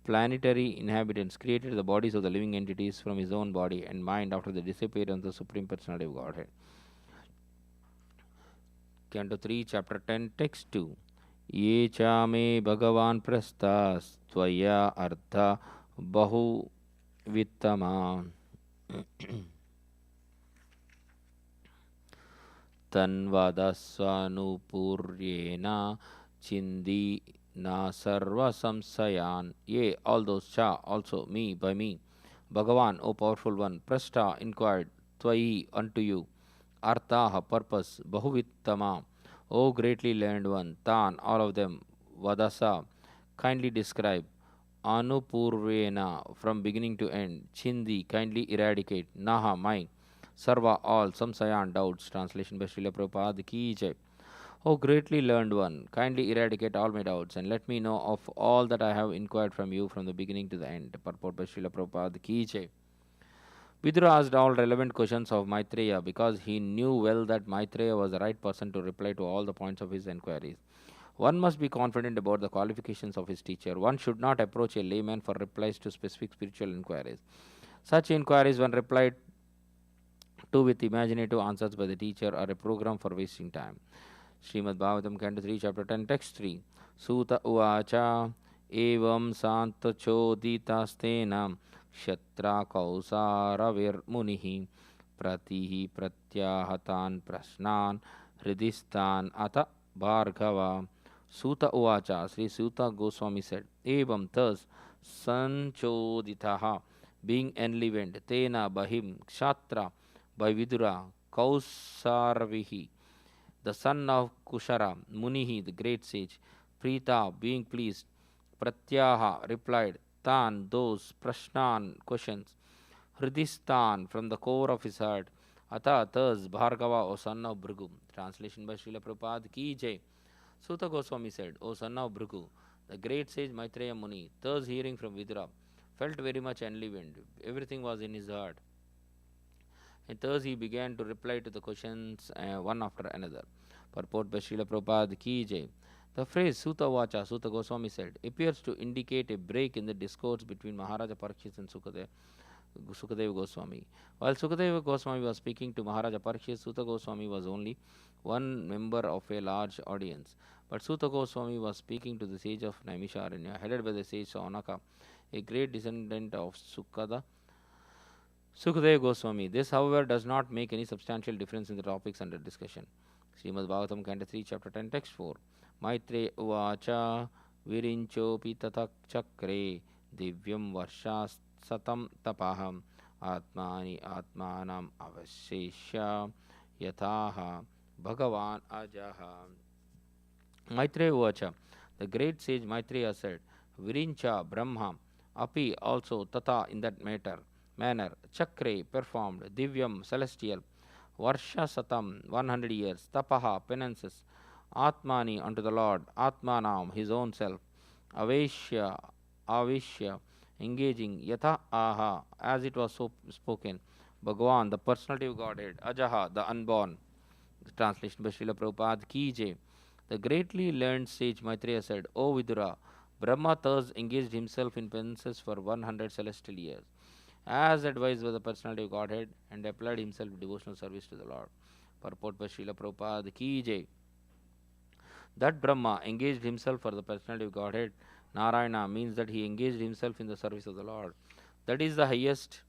planetary inhabitants, created the bodies of the living entities from his own body and mind after the disappearance of the Supreme Personality of Godhead. Canto 3, Chapter 10, Text 2. ये चा मे भगवान् प्रस्तास्त्वया अर्थ बहु वित्तमा तन्वदस्वानुपूर्येण Hindi na sarva samsayan. Yea, all those cha, also me, by me. Bhagavan, O powerful one, prasta, inquired, tvai, unto you. Artha, purpose, bahuvittama, O greatly learned one, tan, all of them. Vadasa, kindly describe. Anupurvena, from beginning to end. Chindi, kindly eradicate. Naha, mine. Sarva, all, samsayan, doubts. Translation by Srila Prabhupada Ki Jai. O greatly learned one, kindly eradicate all my doubts and let me know of all that I have inquired from you from the beginning to the end. Purport by Srila Prabhupada Ki Jai. Vidura asked all relevant questions of Maitreya because he knew well that Maitreya was the right person to reply to all the points of his inquiries. One must be confident about the qualifications of his teacher. One should not approach a layman for replies to specific spiritual inquiries. Such inquiries, when replied to with imaginative answers by the teacher, are a program for wasting time. Srimad Bhagavatam, Canto 3, Chapter 10, Text 3. Suta Uvacha Evam Santachoditastena Kshatra Kausara Munihi Pratihi Pratyahatan Prasnan Hridistan Ata Bhargava. Suta Uvacha, Sri Suta Goswami said, Evam, thus, Sanchoditaha, being enlivened, Tena Bahim Kshatra, by Vidura, Kausarvihi, the son of Kushara, Munihi, the great sage, Prita, being pleased, Pratyaha, replied, Tan, those, Prashnan, questions, Hridistan, from the core of his heart, Ata, thus, Bhargava, O son of Bhrigu. Translation by Srila Prabhupada Ki Jai. Suta Goswami said, O son of Bhrigu, the great sage Maitreya Muni, thus hearing from Vidura, felt very much enlivened. Everything was in his heart. And thus he began to reply to the questions one after another. Purport by Srila Prabhupada Ki Jai. The phrase Suta Vacha, Suta Goswami said, appears to indicate a break in the discourse between Maharaja Parikshit and Sukadeva Goswami. While Sukadeva Goswami was speaking to Maharaja Parikshit, Suta Goswami was only one member of a large audience. But Suta Goswami was speaking to the sage of Naimisharanya, headed by the sage Saunaka, a great descendant of Sukadeva Goswami. This, however, does not make any substantial difference in the topics under discussion. Srimad Bhagavatam, Canto 3, Chapter 10, Text 4. Maitre Uvacha Virinchopi Tatak Chakre Divyam Varshas Satam Tapaham Atmani Atmanam Avashesha Yataha Bhagavan Ajaha. Maitreya Uvacha, the great sage Maitreya said, Virincha Brahma Api also Tata in that manner, Chakre performed, Divyam celestial, Varsha Satam 100 years, Tapaha penances, Atmani unto the Lord, Atmanam his own self, Avishya engaging, Yatha Aha as it was so spoken, Bhagavan the personality of Godhead, Ajaha the unborn. The translation by Srila Prabhupada Ki Jai. The greatly learned sage Maitreya said, O Vidura, Brahma thus engaged himself in penances for 100 celestial years, as advised by the personality of Godhead, and applied himself to devotional service to the Lord. Purport by Srila Prabhupada Ki Jai. That Brahma engaged himself for the personality of Godhead, Narayana, means that he engaged himself in the service of the Lord. That is the highest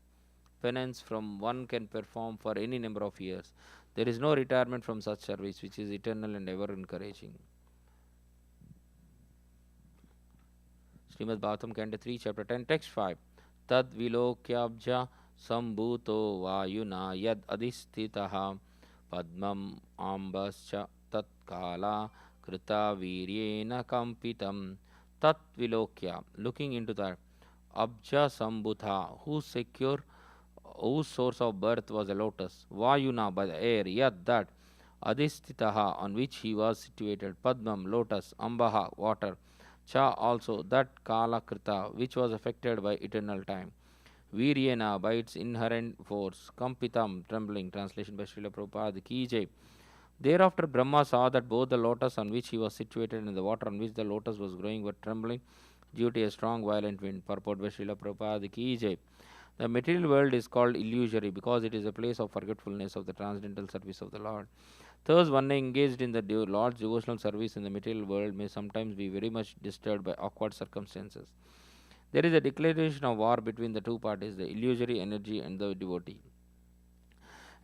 penance from one can perform for any number of years. There is no retirement from such service, which is eternal and ever encouraging. Srimad Bhagavatam, Canto 3, Chapter 10, Text 5. Tad vilokyabja sambhuto vayuna yad adhistitaha padmam ambascha tat kala krita viryena kampitam. Tat vilokya, looking into that. Abja sambhutha, whose source of birth was a lotus. Vayuna, by the air. Yad, that. Adhistitaha, on which he was situated. Padmam, lotus. Ambaha, water. Cha, also that Kala Krita, which was affected by eternal time. Viryena, by its inherent force. Kampitam, trembling. Translation by Srila Prabhupada. Ki Jai. Thereafter, Brahma saw that both the lotus on which he was situated and the water on which the lotus was growing were trembling due to a strong violent wind. Purport by Srila Prabhupada. Ki Jai. The material world is called illusory because it is a place of forgetfulness of the transcendental service of the Lord. Thus, one engaged in the Lord's devotional service in the material world may sometimes be very much disturbed by awkward circumstances. There is a declaration of war between the two parties, the illusory energy and the devotee.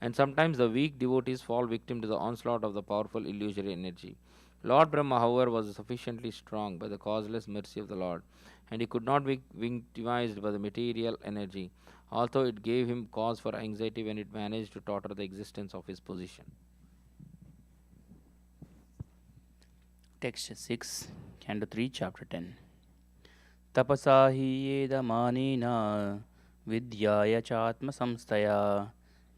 And sometimes the weak devotees fall victim to the onslaught of the powerful illusory energy. Lord Brahma, however, was sufficiently strong by the causeless mercy of the Lord, and he could not be victimized by the material energy, although it gave him cause for anxiety when it managed to totter the existence of his position. Text 6, Canto 3, Chapter 10. Tapasa hi yedamanina vidyaya chatma samstaya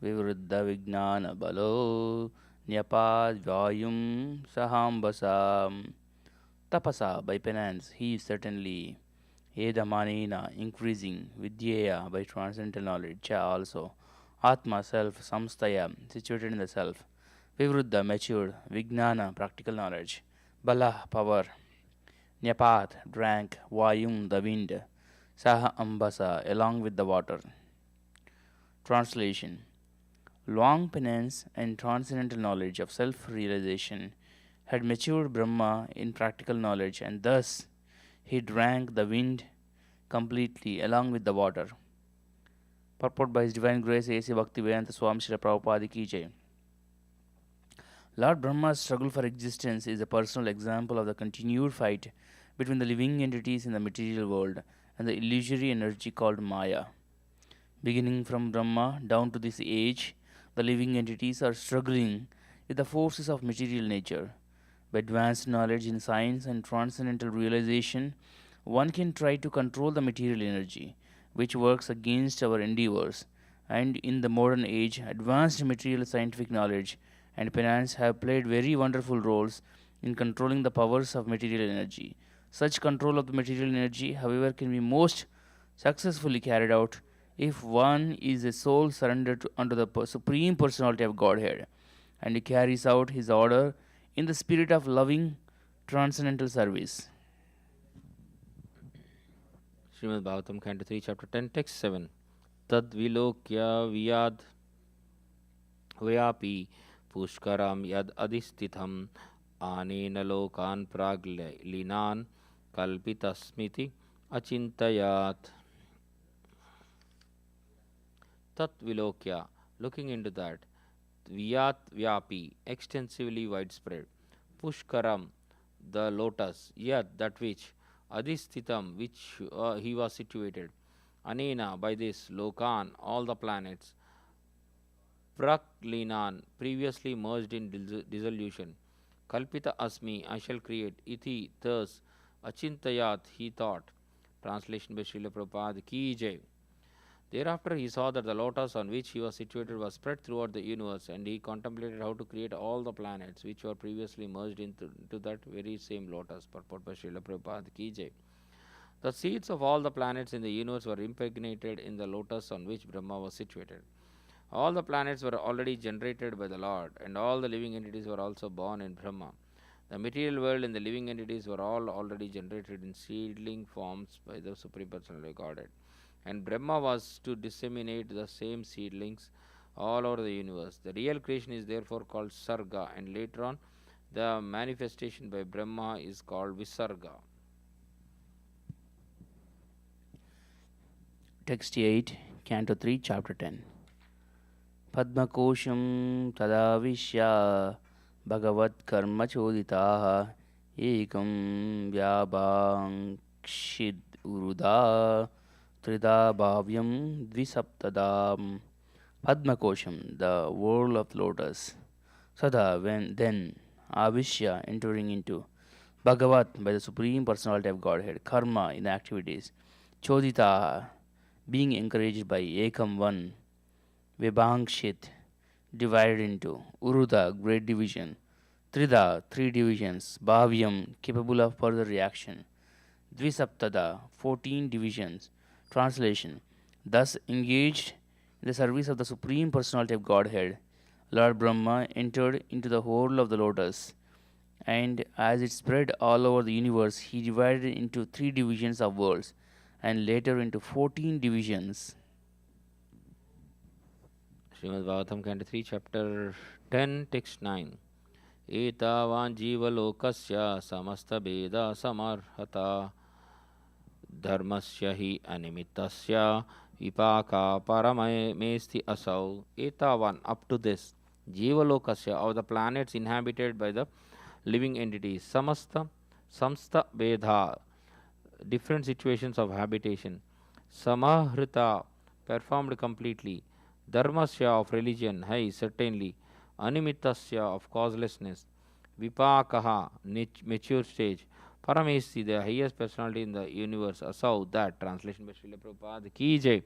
vivruddha vijnana balo nyapad vayum sahambasa. Tapasa, by penance, he is certainly yedamanina, increasing, vidyaya, by transcendental knowledge, cha, also, atma, self, samstaya, situated in the self, vivruddha, matured, vijnana, practical knowledge, bala, power, Nyapat, drank, Vayum, the wind, Saha Ambasa, along with the water. Translation. Long penance and transcendental knowledge of self realization had matured Brahma in practical knowledge, and thus he drank the wind completely along with the water. Purport by His Divine Grace A.C. Bhaktivedanta Swami Srila Prabhupada Ki Jai. Lord Brahma's struggle for existence is a personal example of the continued fight between the living entities in the material world and the illusory energy called Maya. Beginning from Brahma down to this age, the living entities are struggling with the forces of material nature. By advanced knowledge in science and transcendental realization, one can try to control the material energy, which works against our endeavors. And in the modern age, advanced material scientific knowledge and penance have played very wonderful roles in controlling the powers of material energy. Such control of the material energy, however, can be most successfully carried out if one is a soul surrendered unto the Supreme Personality of Godhead and he carries out his order in the spirit of loving transcendental service. Srimad Bhagavatam, Canto 3, Chapter 10, Text 7. Tad vilokya vyad vyapi pushkaram yad adhistitham anena lokan praglinan kalpitasmiti achintayat. Tat vilokya, looking into that. Vyat vyapi, extensively widespread. Pushkaram, the lotus. Yat, that which. Adhisthitam, which he was situated. Anena, by this. Lokan, all the planets. Praklinan, previously merged in dissolution. Kalpita asmi, I shall create. Iti, thus. Achintayat, he thought. Translation by Srila Prabhupada. Ki Jai. Thereafter he saw that the lotus on which he was situated was spread throughout the universe, and he contemplated how to create all the planets which were previously merged into that very same lotus. Purport by Srila Prabhupada Ki Jai. The seeds of all the planets in the universe were impregnated in the lotus on which Brahma was situated. All the planets were already generated by the Lord, and all the living entities were also born in Brahma. The material world and the living entities were all already generated in seedling forms by the Supreme Personality of Godhead. And Brahma was to disseminate the same seedlings all over the universe. The real creation is therefore called Sarga, and later on, the manifestation by Brahma is called Visarga. Text 8, Canto 3, Chapter 10. पद्मकोशं तदाविश्य भगवत्कर्मचोदिताः एकं व्यावाङ्क्षिद् उरुदा त्रिधा भाव्यं द्विसप्तदाम्. Padmakosham, the whirl of lotus. Sada, then, Avishya, entering into. Bhagavat, by the Supreme Personality of Godhead. Karma, in the activities. Chodita, being encouraged by Ekam, one. Vibhangshit, divided into. Uruda, great division. Trida, three divisions. Bhavyam, capable of further reaction. Dvisaptada, 14 divisions. Translation. Thus engaged in the service of the Supreme Personality of Godhead, Lord Brahma entered into the whole of the lotus, and as it spread all over the universe, he divided it into 3 divisions of worlds, and later into 14 divisions. Srimad Bhagavatam, Canto 3, Chapter 10, Text 9. Etavan jivalokasya samasta beda samarhata dharmasya hi animittasya vipaka paramesti asau. Etavan, up to this, jivalokasya, of the planets inhabited by the living entities, samsta beda, different situations of habitation, samahrita, performed completely, dharmasya, of religion, hai, certainly, animittasya, of causelessness, vipakaha, mature stage, paramesti, the highest personality in the universe, asau, that. Translation by Srila Prabhupada ki jai.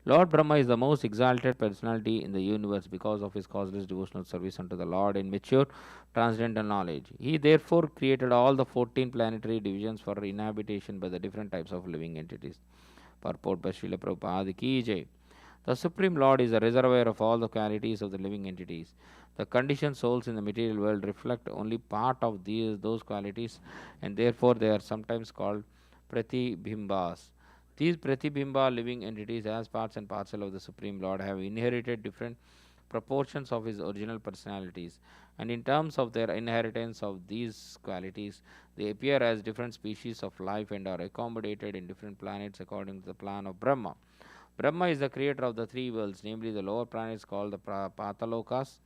Lord Brahma is the most exalted personality in the universe because of his causeless devotional service unto the Lord in mature transcendental knowledge. He therefore created all the 14 planetary divisions for inhabitation by the different types of living entities. Purport by Srila Prabhupada ki jai. The Supreme Lord is the reservoir of all the qualities of the living entities. The conditioned souls in the material world reflect only part of those qualities, and therefore they are sometimes called pratibhimbas. These pratibhimba living entities, as parts and parcel of the Supreme Lord, have inherited different proportions of his original personalities, and in terms of their inheritance of these qualities, they appear as different species of life and are accommodated in different planets according to the plan of Brahma. Brahma is the creator of the 3 worlds, namely the lower planets called the Patalokas,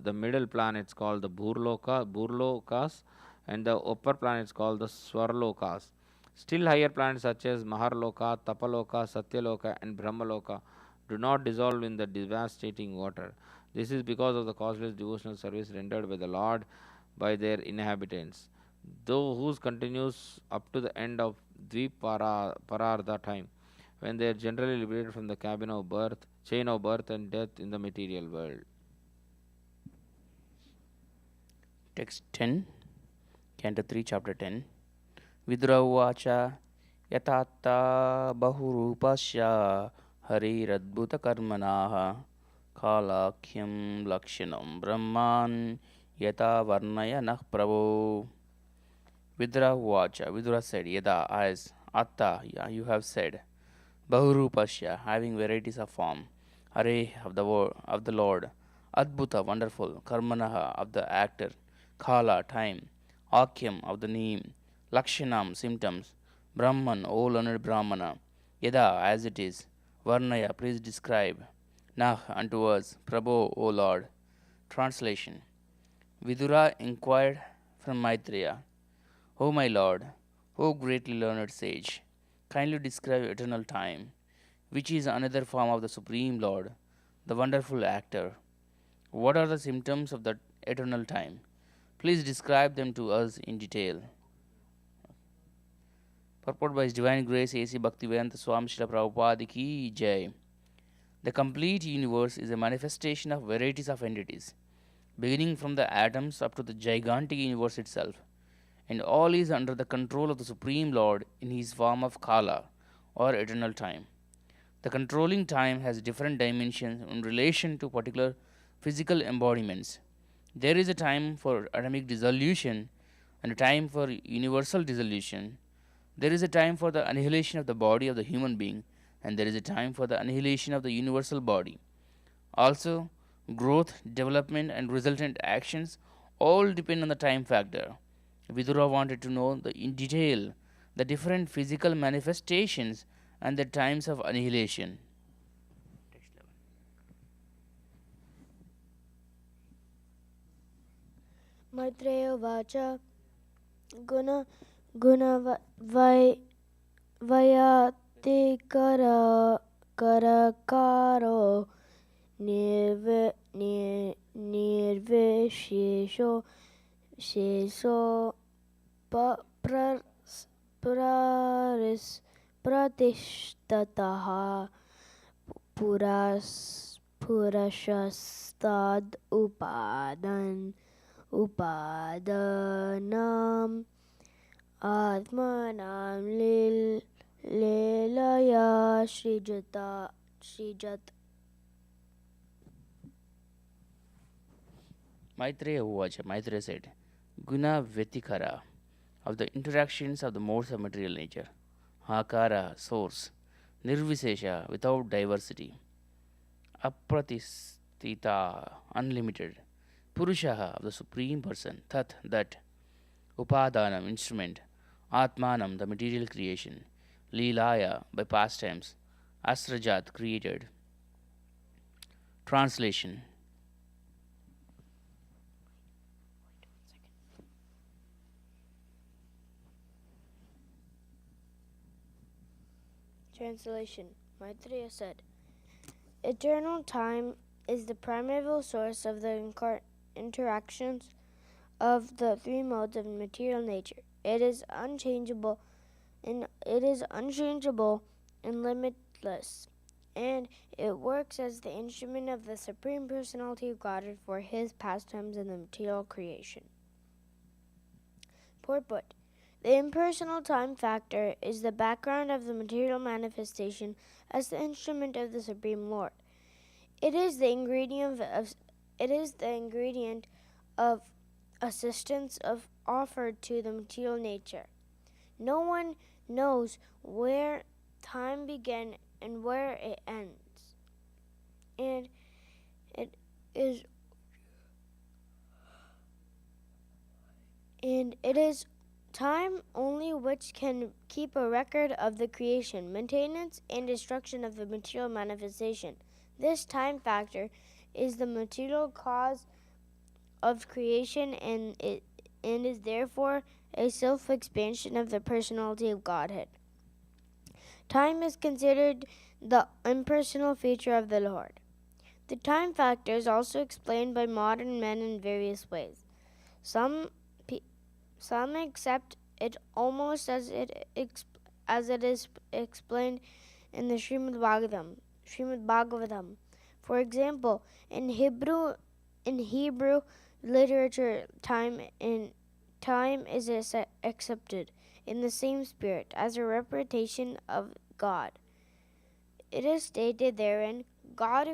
the middle planets called the Burlokas, and the upper planets called the Swarlokas. Still higher planets such as Maharloka, Tapaloka, Satyaloka, and Brahmaloka do not dissolve in the devastating water. This is because of the causeless devotional service rendered by the Lord by their inhabitants, though whose continues up to the end of Dviparartha time, when they are generally liberated from the chain of birth and death in the material world. Text 10, Canto 3, Chapter 10. Vidravacha yatatta bahurupasya hariradbhutakarmanaha kalakyam lakshanam brahman yata varnayanah prabhu. Vidra said, Yada, as Atta, you have said, Bahurupasya, having varieties of form, Hare, of the Lord, Adbhuta, wonderful, Karmanaha, of the actor, Kala, time, Akyam, of the name, Lakshanam, symptoms, Brahman, O learned Brahmana, Yada, as it is, Varnaya, please describe, Nah, unto us, Prabhu, O Lord. Translation. Vidura inquired from Maitreya, O my Lord, O greatly learned sage, kindly describe eternal time, which is another form of the Supreme Lord, the wonderful actor. What are the symptoms of that eternal time? Please describe them to us in detail. Purport by His Divine Grace A.C. Bhaktivedanta Swami Srila Prabhupada ki jai. The complete universe is a manifestation of varieties of entities, beginning from the atoms up to the gigantic universe itself, and all is under the control of the Supreme Lord in his form of Kala, or eternal time. The controlling time has different dimensions in relation to particular physical embodiments. There is a time for atomic dissolution and a time for universal dissolution. There is a time for the annihilation of the body of the human being, and there is a time for the annihilation of the universal body. Also, growth, development, and resultant actions all depend on the time factor. Vidura wanted to know in detail the different physical manifestations and the times of annihilation. Maitreya Vacha Guna Guna Vai Vayate Karakaro Nirvishesho Sheso Praris Pratishtataha Purashastad Upadanam Atmanam Lelaya Srijat. Maitreya Uvacha, Maitreya said, Guna Vetikara, of the interactions of the modes of material nature, Akara, source, Nirvisesha, without diversity, Apratistita, unlimited, Purushaha, of the Supreme Person, Tat, that, Upadanam, instrument, Atmanam, the material creation, Leelaya, by pastimes, Asrajat, created. Translation. Translation. Maitreya said, Eternal time is the primeval source of the interactions of the three modes of material nature. It is unchangeable and limitless, and it works as the instrument of the Supreme Personality of Godhead for his pastimes in the material creation. Purport. The impersonal time factor is the background of the material manifestation as the instrument of the Supreme Lord. It is the ingredient of assistance offered to the material nature. No one knows where time began and where it ends. And it is time only which can keep a record of the creation, maintenance, and destruction of the material manifestation. This time factor is the material cause of creation and is therefore a self-expansion of the personality of Godhead. Time is considered the impersonal feature of the Lord. The time factor is also explained by modern men in various ways. Some accept it almost as it is explained in the Srimad Bhagavatam. For example, in Hebrew literature, time is accepted in the same spirit as a representation of God. It is stated therein, God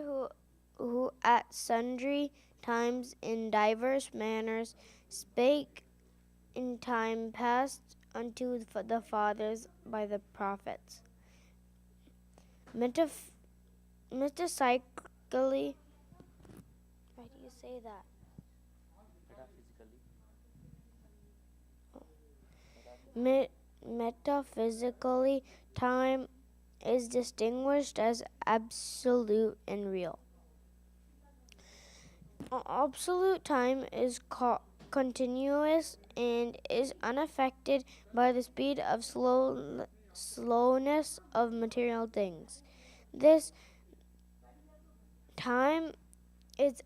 who at sundry times in diverse manners spake in time past unto the fathers by the prophets. Metaphysically, why do you say that? Metaphysically, time is distinguished as absolute and real. Absolute time is continuous and is unaffected by the speed of slowness of material things. This time is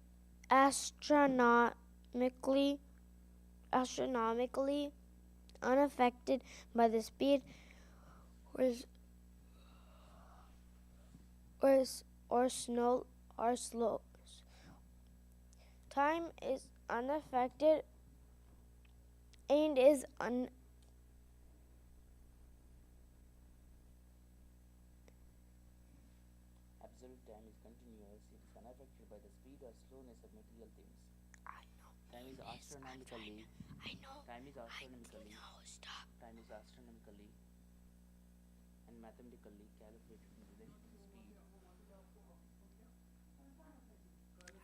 astronomically unaffected by the speed or slow. Time is unaffected and is Absolute time is continuous. It is unaffected by the speed or slowness of material things. I know. Time is astronomically. I know. Time is astronomically. No, stop. Time is astronomically and mathematically calculated in relation to the speed.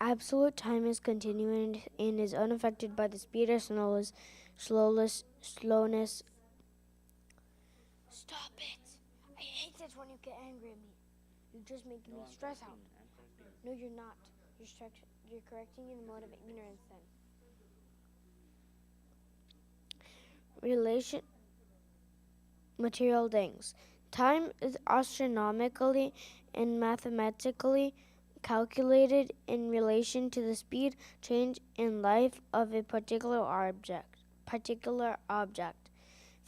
Absolute time is continuous and is unaffected by the speed or slowness. Stop it! I hate this when you get angry at me. You're just making me stress out. I'm correcting. No, you're not. You're correcting in the mode of ignorance then. relation material things. Time is astronomically and mathematically calculated in relation to the speed change in life of a particular object.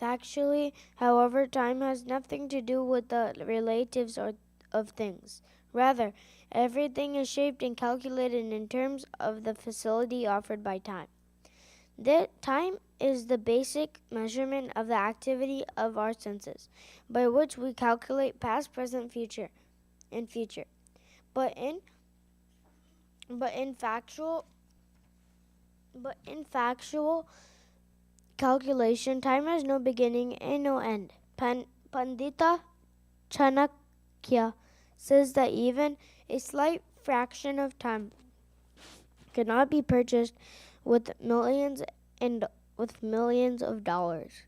Factually, however, time has nothing to do with the relatives of things. Rather, everything is shaped and calculated in terms of the facility offered by time. Time is the basic measurement of the activity of our senses, by which we calculate past, present, future, and future. But in factual calculation, time has no beginning and no end. Pandita Chanakya says that even a slight fraction of time cannot be purchased with millions of dollars.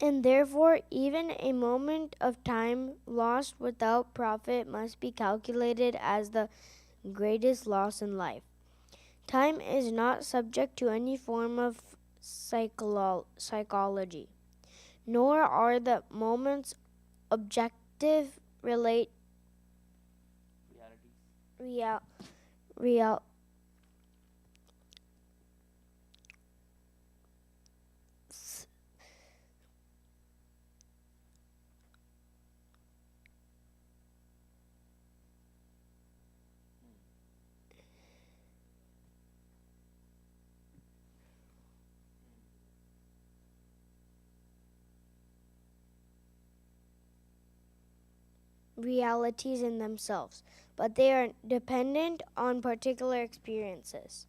And therefore, even a moment of time lost without profit must be calculated as the greatest loss in life. Time is not subject to any form of psychology, nor are the moments objective real realities in themselves, but they are dependent on particular experiences.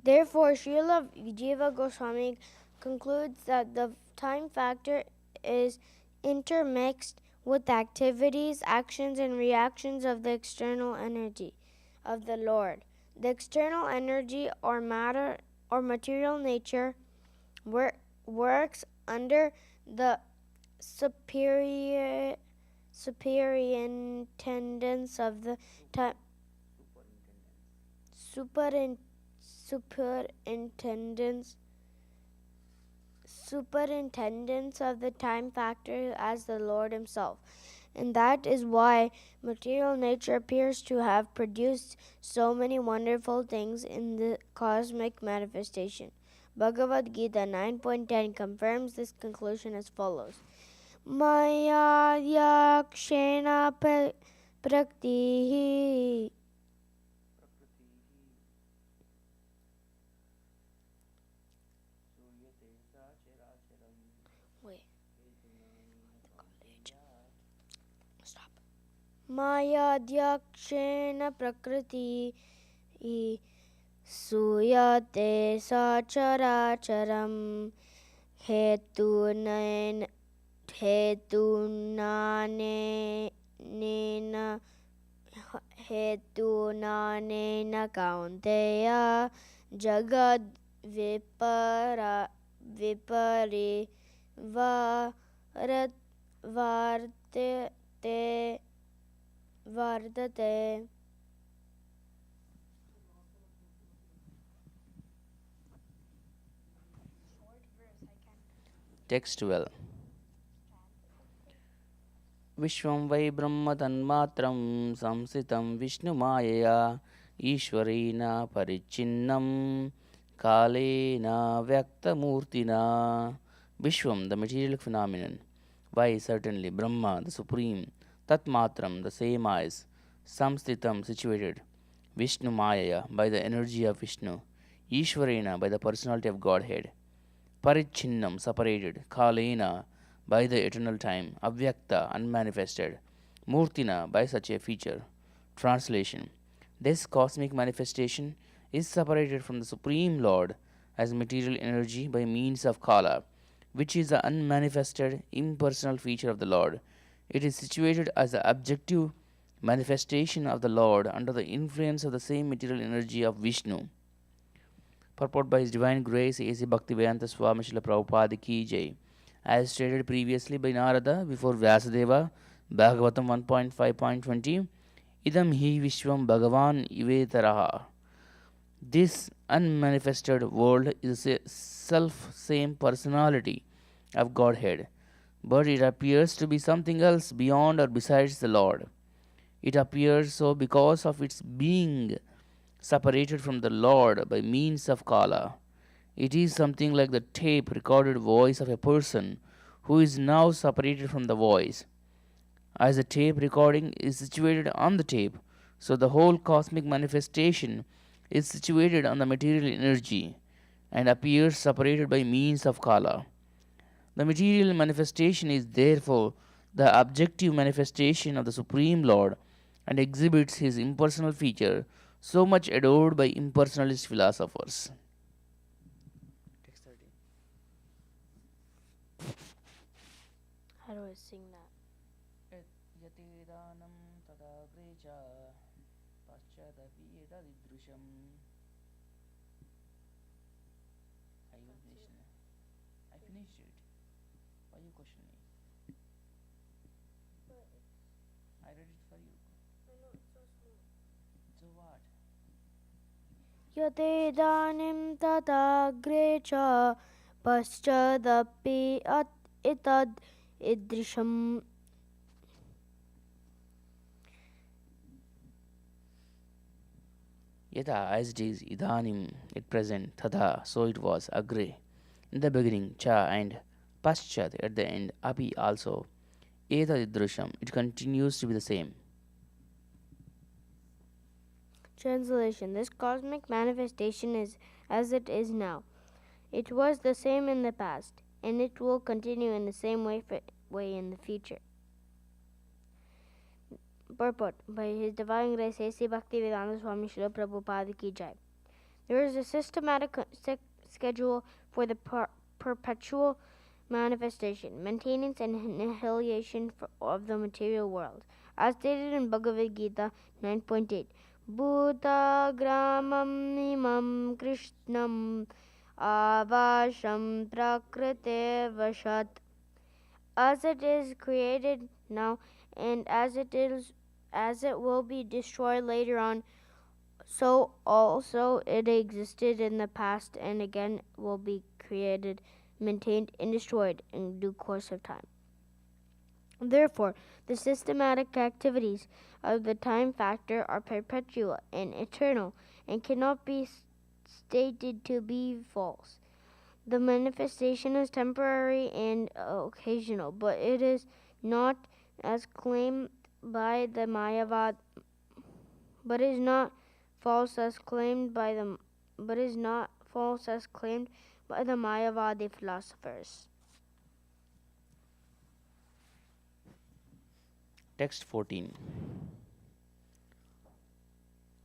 Therefore, Srila Jiva Goswami concludes that the time factor is intermixed with the activities, actions, and reactions of the external energy of the Lord. The external energy or matter or material nature works under the superintendence of the time superintendence of the time factor as the Lord himself. And that is why material nature appears to have produced so many wonderful things in the cosmic manifestation. Bhagavad Gita 9.10 confirms this conclusion as follows. Maya yakshena praktihi Mayadhyakshena prakriti suyate sacharacharam hetunanena kaunteya jagad vipari vardate. Text 12. Vishwam vai brahma tanmatram samsitam Vishnu mayaya Ishwarena parichinnam kalena vyaktamurtina. Vishwam, the material phenomenon. Vai, certainly. Brahma, the supreme. Tatmatram, the same as. Samstitam, situated. Vishnu mayaya, by the energy of Vishnu. Ishwarena, by the personality of Godhead. Parichinnam, separated. Kalena, by the eternal time. Avyakta, unmanifested. Murtina, by such a feature. Translation. This cosmic manifestation is separated from the Supreme Lord as material energy by means of Kala, which is the unmanifested, impersonal feature of the Lord. It is situated as the objective manifestation of the Lord under the influence of the same material energy of Vishnu. Purport by His Divine Grace A.C. Bhaktivedanta Swami Srila Prabhupada Ki Jai. As stated previously by Narada before Vyasadeva, Bhagavatam 1.5.20, Idam hi Vishwam Bhagavan Ivetaraha. This unmanifested world is a self same personality of Godhead, but it appears to be something else beyond or besides the Lord. It appears so because of its being separated from the Lord by means of Kala. It is something like the tape recorded voice of a person who is now separated from the voice. As the tape recording is situated on the tape, so the whole cosmic manifestation is situated on the material energy and appears separated by means of Kala. The material manifestation is therefore the objective manifestation of the Supreme Lord and exhibits his impersonal feature so much adored by impersonalist philosophers. Text 13. How do I sing that? यतेदानं तदाग्रे च पश्चादपि एतदृशम्. I finished it. Why you question me? I read it for you. I know it's so small. So what? Yatedanim tatagre cha paschadapi itad idrisham. Yata as it is, idanim, at present, tadha, so it was, agre, in the beginning, cha and paschat at the end, api also, etadidrusham, it continues to be the same. Translation: This cosmic manifestation is as it is now. It was the same in the past, and it will continue in the same way in the future. Purport: By His Divine Grace, A.C. Bhaktivedanta Swami Srila Prabhupada Ki Jai. There is a systematic schedule for the perpetual manifestation, maintenance, and annihilation of the material world, as stated in Bhagavad Gita 9.8. Bhuta gramam nimam krishnam avasham prakrite vashat. As it is created now, and as it will be destroyed later on, so also it existed in the past and again will be created, maintained, and destroyed in due course of time. Therefore, the systematic activities of the time factor are perpetual and eternal and cannot be stated to be false. The manifestation is temporary and occasional, but it is not as claimed by the Mayavad, but is not false as claimed by the Mayavadi philosophers. Text 14.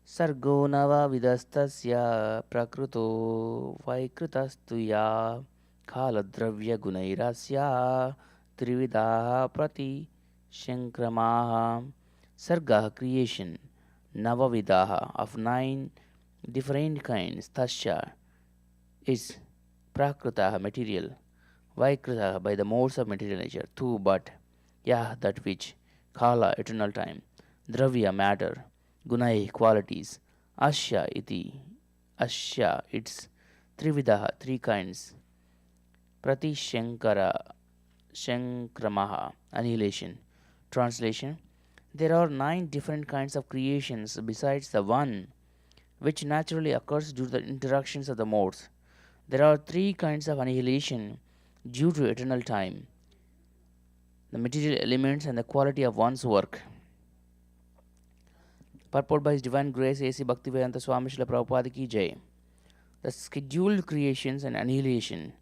Sargo nava vidastasya prakruto vaikritastu ya khaladravya gunairasya trividaha prati shankramaha. Sarga, creation, navavidaha, of 9 different kinds, tasya is prakrutaha, material, vaikritaha, by the modes of material nature, tu, but, yah, that which, kala, eternal time, dravya, matter, gunai, qualities, asya iti, asya, its, trividaha, 3 kinds, prati shankramaha, annihilation. Translation: There are 9 different kinds of creations besides the one which naturally occurs due to the interactions of the modes. There are 3 kinds of annihilation due to eternal time, the material elements, and the quality of one's work. Purport by His Divine Grace A.C. Bhaktivedanta Swami Srila Prabhupada Ki Jai. The scheduled creations and annihilation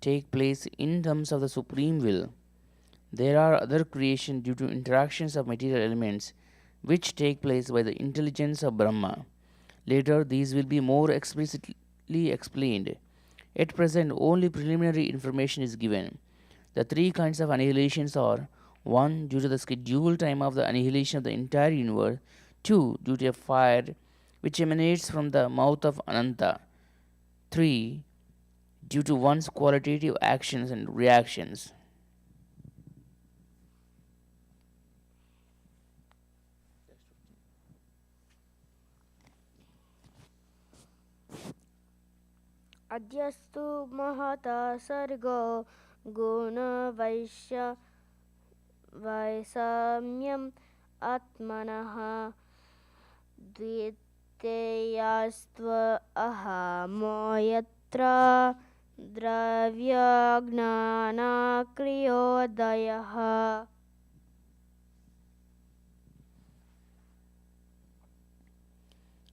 take place in terms of the Supreme Will. There are other creations due to interactions of material elements which take place by the intelligence of Brahma. Later, these will be more explicitly explained. At present, only preliminary information is given. The 3 kinds of annihilations are: 1. Due to the scheduled time of the annihilation of the entire universe. 2. Due to a fire which emanates from the mouth of Ananta. 3. Due to one's qualitative actions and reactions. अद्यस्तु महता सर्गो गुणवैषम्यम् आत्मनः द्वितीयास्त्व अहमो यत्र द्रव्यज्ञानक्रियोदयः.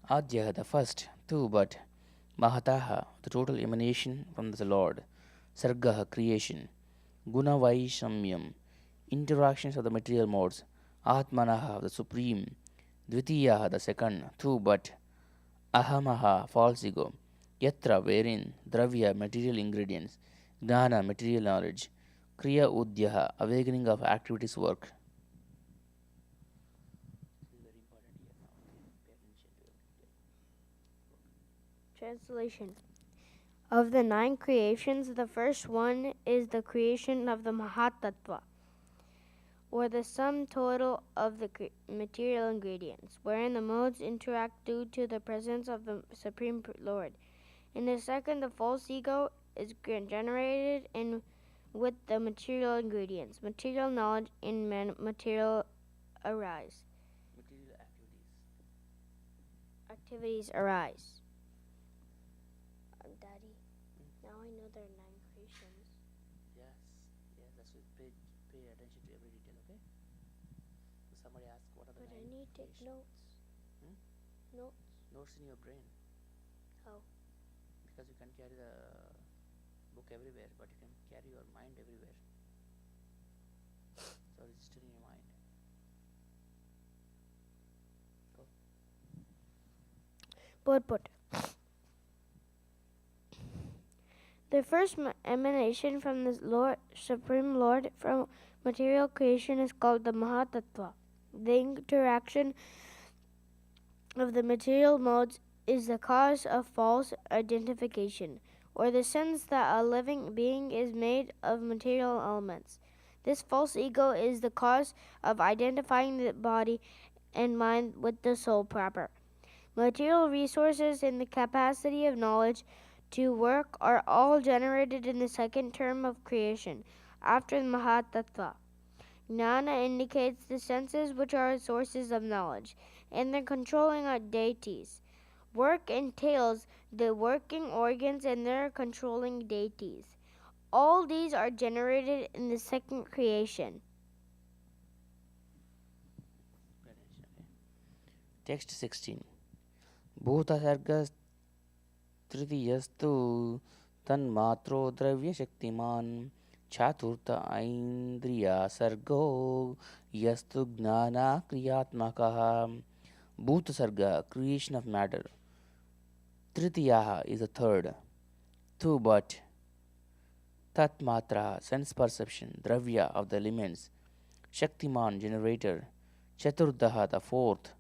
Adya, the first, two, but Mahataha, the total emanation from the Lord, Sargaha, creation, Gunavaishamyam, interactions of the material modes, Atmanaha, the supreme, Dvitiyaha, the second, two, but Ahamaha, false ego, Yatra, wherein, Dravya, material ingredients, Gnana, material knowledge, Kriya Udyaha, awakening of activities work. Translation. Of the 9 creations, the first one is the creation of the Mahatattva, or the sum total of the material ingredients, wherein the modes interact due to the presence of the Supreme Lord. In the second, the false ego is generated with the material ingredients. Material knowledge and material arise. Material Activities arise. Daddy, now I know there are 9 creations. Yes, that's what pay attention to every detail, okay? So somebody asks what are the But I 9 need to take creations? notes. Hmm? Notes. Notes in your brain. How? Because you can carry the book everywhere, but you can carry your mind everywhere. So register in your mind. Go. Put. The first emanation from the Supreme Lord from material creation is called the Mahatattva. The interaction of the material modes is the cause of false identification, or the sense that a living being is made of material elements. This false ego is the cause of identifying the body and mind with the soul proper. Material resources and the capacity of knowledge to work are all generated in the second term of creation, after the Mahatattva. Gnana indicates the senses which are sources of knowledge, and the controlling deities. Work entails the working organs and their controlling deities. All these are generated in the second creation. Text 16. Bhuta sargas tritiyastu tanmatro dravya shaktiman chaturta aindriya sargo yastu gnana kriyatmakaha. Bhuta sarga, creation of matter. Tritiyaha is the third. Tu, but tat matra, sense perception, dravya of the elements, shaktiman, generator, chaturdaha, the fourth,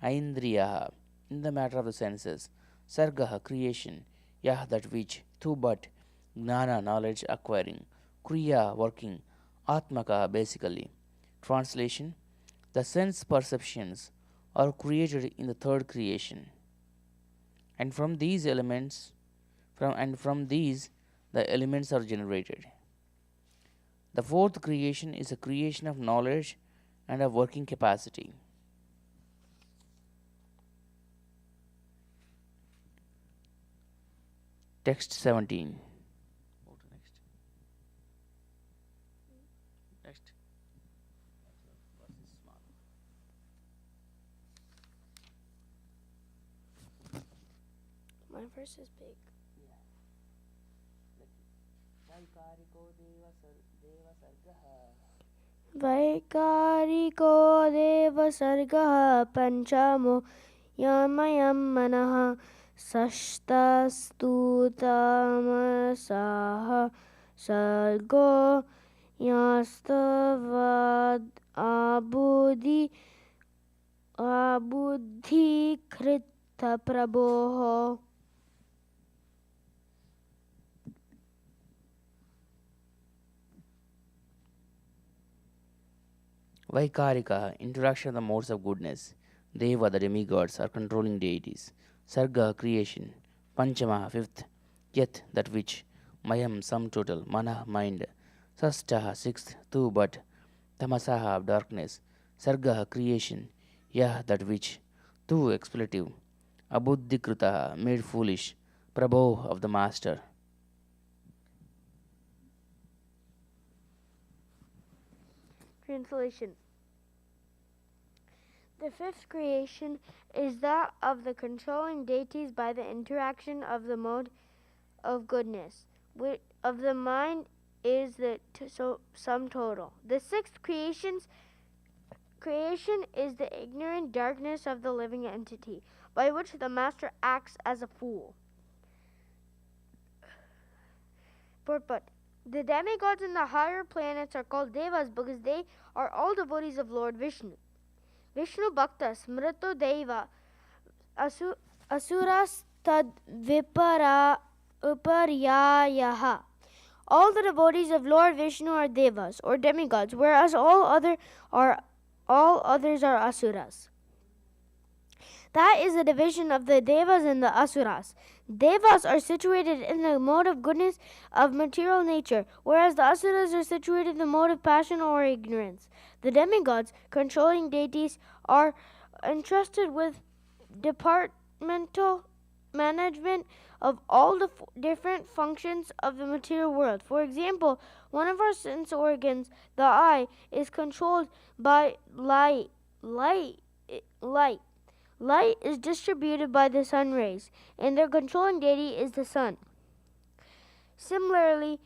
aindriyaha, in the matter of the senses, sargaha, creation, yah, that which, tu, but, gnana, knowledge acquiring, kriya, working, atmaka, basically. Translation: the sense perceptions are created in the third creation, and from these elements, from these the elements are generated. The fourth creation is a creation of knowledge and of working capacity. Text 17. Go to next. Next. My verse is big. वैकारिको देवसर्गः पञ्चमो यमयं मनः षष्ठस्तु तमसः सर्गो यास्तवाद् आबुद्धिकृतप्रभोः. Vaikarika, interaction of the modes of goodness. Deva, the demigods, are controlling deities. Sarga, creation. Panchama, fifth. Yet that which Mayam sum total, Mana mind, Sastaha sixth, two but, Tamasaha of darkness, Sargaha creation, Yah that which, two expletive, Abuddhikritaha made foolish, Prabho of the master. Translation. The fifth creation is that of the controlling deities by the interaction of the mode of goodness, which of the mind is the sum total. The sixth creation is the ignorant darkness of the living entity, by which the master acts as a fool. Purport. The demigods in the higher planets are called devas because they are all devotees of Lord Vishnu. Vishnu Bhakta Smrito Deva Asuras Tad Viparyayaha. All the devotees of Lord Vishnu are devas or demigods, whereas all others are asuras. That is the division of the devas and the asuras. Devas are situated in the mode of goodness of material nature, whereas the asuras are situated in the mode of passion or ignorance. The demigods, controlling deities, are entrusted with departmental management of all the different functions of the material world. For example, one of our sense organs, the eye, is controlled by light. Light is distributed by the sun rays, and their controlling deity is the sun. Similarly,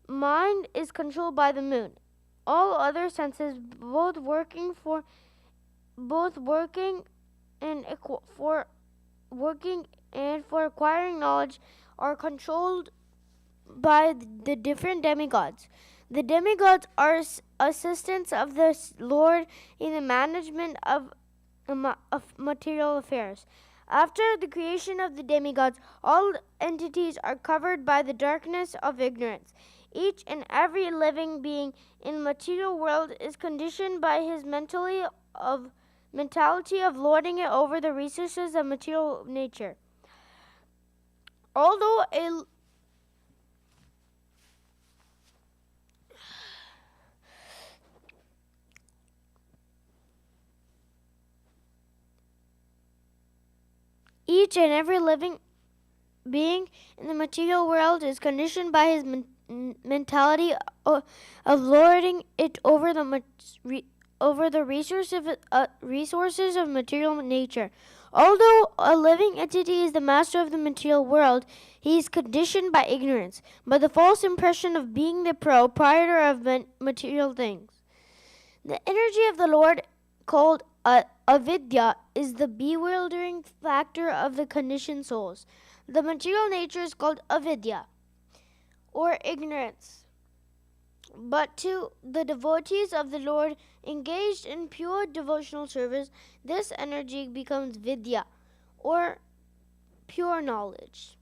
mind is controlled by the moon. All other senses, both working and for acquiring knowledge, are controlled by the different demigods. The demigods are assistants of the Lord in the management of material affairs. After the creation of the demigods, all entities are covered by the darkness of ignorance. Each and every living being in the material world is conditioned by his mentality of lording it over the resources of material nature. Although each and every living being in the material world is conditioned by his mentality of lording it over the resources of material nature. Although a living entity is the master of the material world, he is conditioned by ignorance, by the false impression of being the proprietor of material things. The energy of the Lord, called avidya, is the bewildering factor of the conditioned souls. The material nature is called avidya, or ignorance. But to the devotees of the Lord engaged in pure devotional service, this energy becomes vidya, or pure knowledge.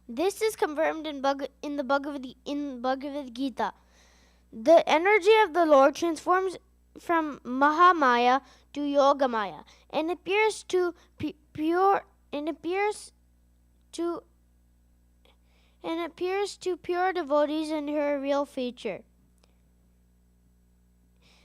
This is confirmed in the Bhagavad Gita. The energy of the Lord transforms from Mahamaya to Yogamaya and appears to pure devotees in her real feature.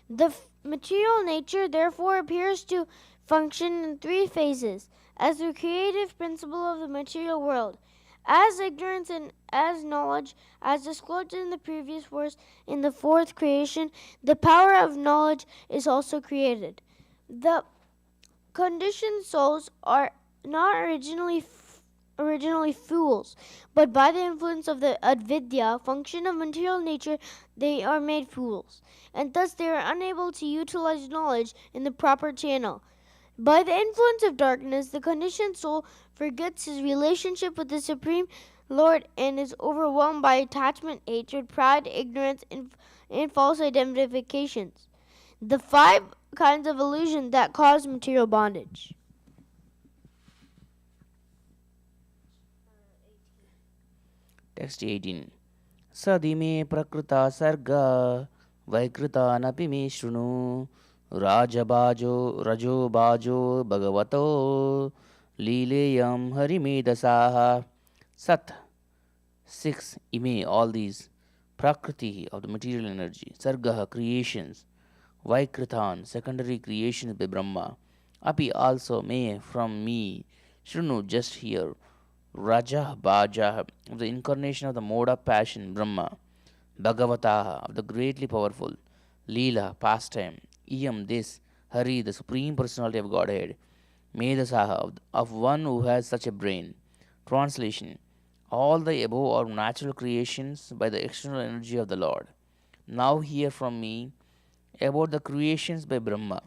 The material nature therefore appears to function in three phases: as the creative principle of the material world, as ignorance, and as knowledge. As disclosed in the previous verse, in the fourth creation, the power of knowledge is also created. The conditioned souls are not originally fools, but by the influence of the avidya function of material nature, they are made fools, and thus they are unable to utilize knowledge in the proper channel. By the influence of darkness, the conditioned soul forgets his relationship with the Supreme Lord and is overwhelmed by attachment, hatred, pride, ignorance, and false identifications, the 5 kinds of illusion that cause material bondage. Text 18. Sadime prakrita sarga vaikrita me shrunu rajo bajo bhagavato lileyam harimedasaha Sat, 6. Ime, all these. Prakriti, of the material energy. Sargaha, creations. Vaikritan, secondary creations by Brahma. Api, also, may, from me. Shrunu, just hear. Raja, Bhaja, of the incarnation of the mode of passion, Brahma. Bhagavataha, of the greatly powerful. Leela, pastime. Iyam, this. Hari, the supreme personality of Godhead. Medasaha, of one who has such a brain. Translation: all the above are natural creations by the external energy of the Lord. Now hear from me about the creations by Brahma,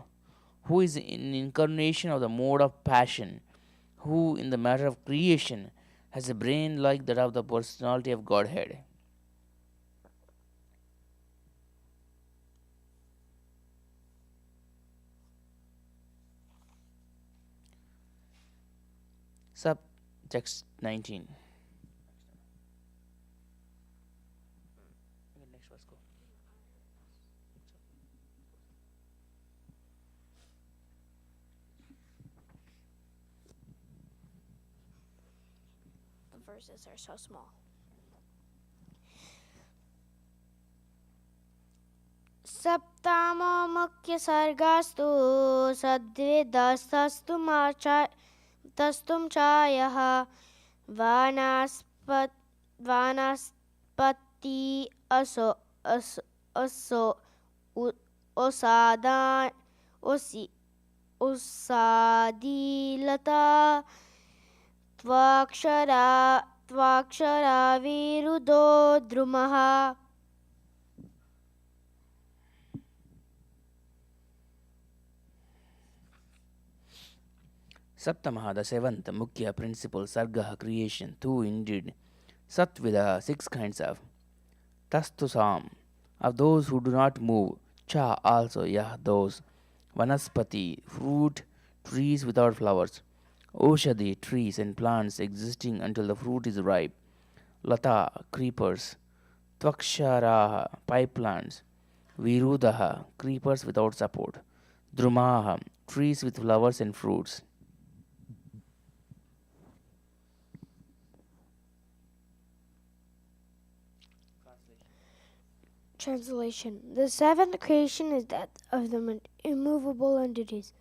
who is an incarnation of the mode of passion, who in the matter of creation has a brain like that of the personality of Godhead. Subtext 19. Next verse, go. The verses are so small. सप्तामो मुख्य सर्गास्तु सद्विदस्तस्तु तस्तुं चायः वानस्पति असो उसादिलता त्वाक्षरा विरुदो द्रुमः. Saptamaha, the seventh, Mukhya, principle, Sargaha, creation, two indeed, Satvida, 6 kinds of, Tastusam, of those who do not move, Cha, also, Yah, those, Vanaspati, fruit, trees without flowers, Oshadi, trees and plants existing until the fruit is ripe, Lata, creepers, Tvaksharaha, pipe plants, Virudaha, creepers without support, Drumaha, trees with flowers and fruits. Translation: the seventh creation is that of the immovable entities.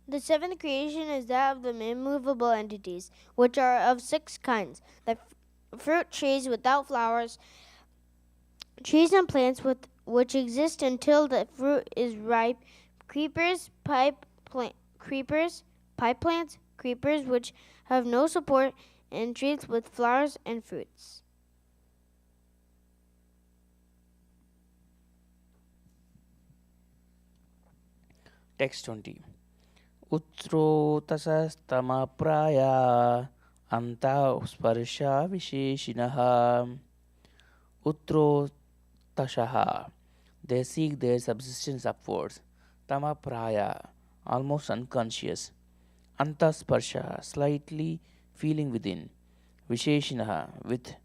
The seventh creation is that of the immovable entities, which are of 6 kinds: the fruit trees without flowers, trees and plants which exist until the fruit is ripe, creepers, pipe plants, creepers which have no support, and trees with flowers and fruits. Text 20. Utrotasastamapraya anta sparsha visheshinaha. Utrotashaha. They seek their subsistence upwards. Tamapraya, almost unconscious. Antasparsha, slightly feeling within. Visheshinaha, with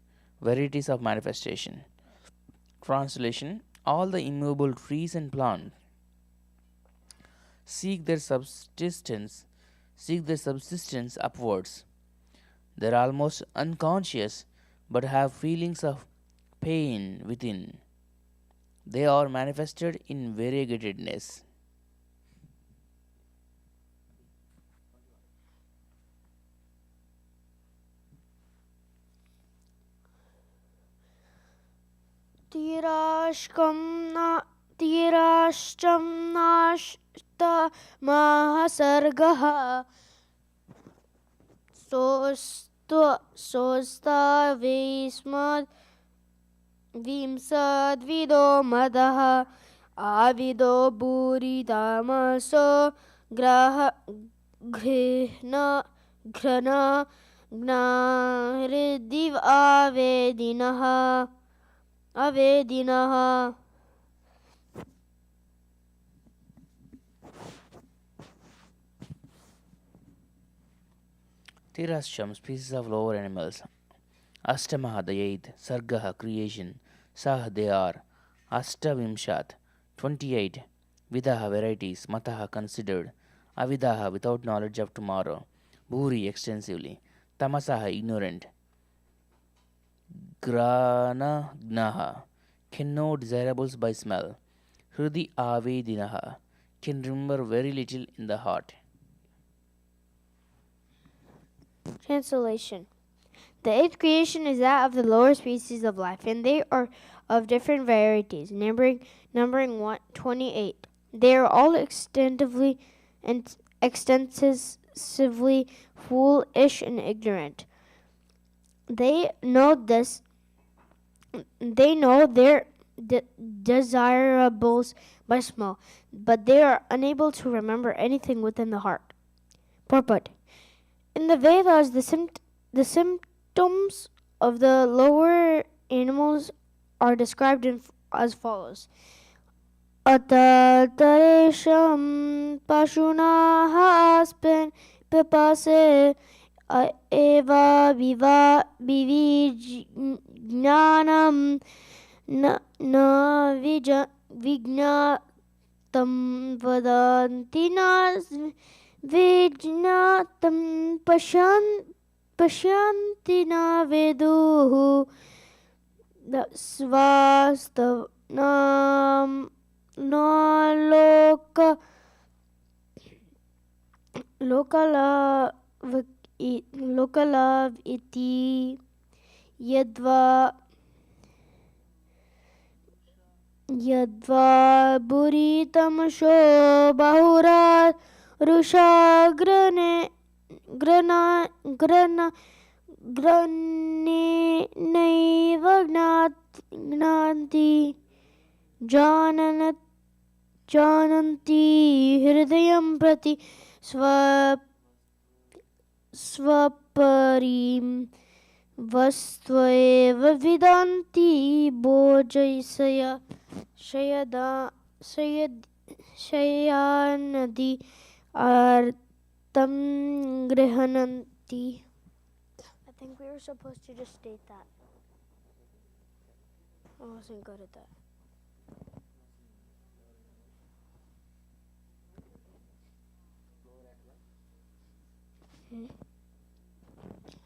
varieties of manifestation. Translation: all the immovable trees and plants seek their subsistence upwards. They are almost unconscious but have feelings of pain within. They are manifested in variegatedness. Tirashtam nashta mahasargaha sosta vimsadvido madaha avido buridamaso grihna gnaridiv avedinaha. Tirasham, species of lower animals. Astamaha, the eighth. Sargaha, creation. Sah, they are. Astavimshat, 28. Vidaha, varieties. Mataha, considered. Avidaha, without knowledge of tomorrow. Bhuri, extensively. Tamasaha, ignorant. Grana gnaha, can know desirables by smell. Hrudi avedinaha, can remember very little in the heart. Translation. The eighth creation is that of the lower species of life, and they are of different varieties, numbering 28. They are all extensively foolish and ignorant. They know their desirables by smell, but they are unable to remember anything within the heart. Purport. In the Vedas, the symptoms of the lower animals are described as follows. Atataresham pashunaha aspen pipase eva vivijnanam na vijnatam vadantinas vijnatam pashyanti na veduhu svastavam na lokalav iti yadva buritamsho bahura rusha grane naiva gnanti jananti hridayam prati swaparim vastveva vidanti bojayasaya shayanadi artam grihananti. I think we were supposed to just state that. I wasn't good at that.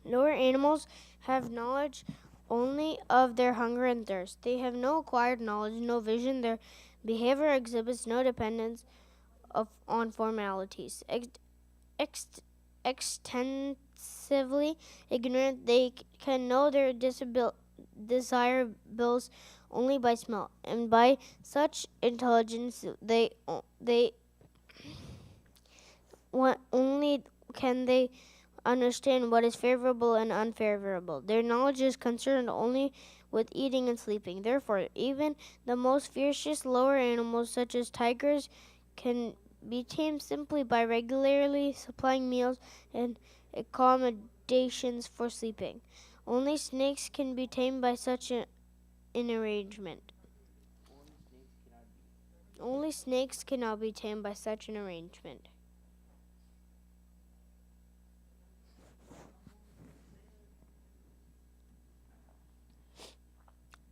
Lower animals have knowledge only of their hunger and thirst. They have no acquired knowledge, no vision. Their behavior exhibits no dependence on formalities. Extensively ignorant, they can know their desirables only by smell, and by such intelligence they only can they understand what is favorable and unfavorable. Their knowledge is concerned only with eating and sleeping. Therefore, even the most fiercest lower animals, such as tigers, can be tamed simply by regularly supplying meals and accommodations for sleeping. Only snakes can be tamed by such an arrangement. Only snakes cannot be tamed by such an arrangement.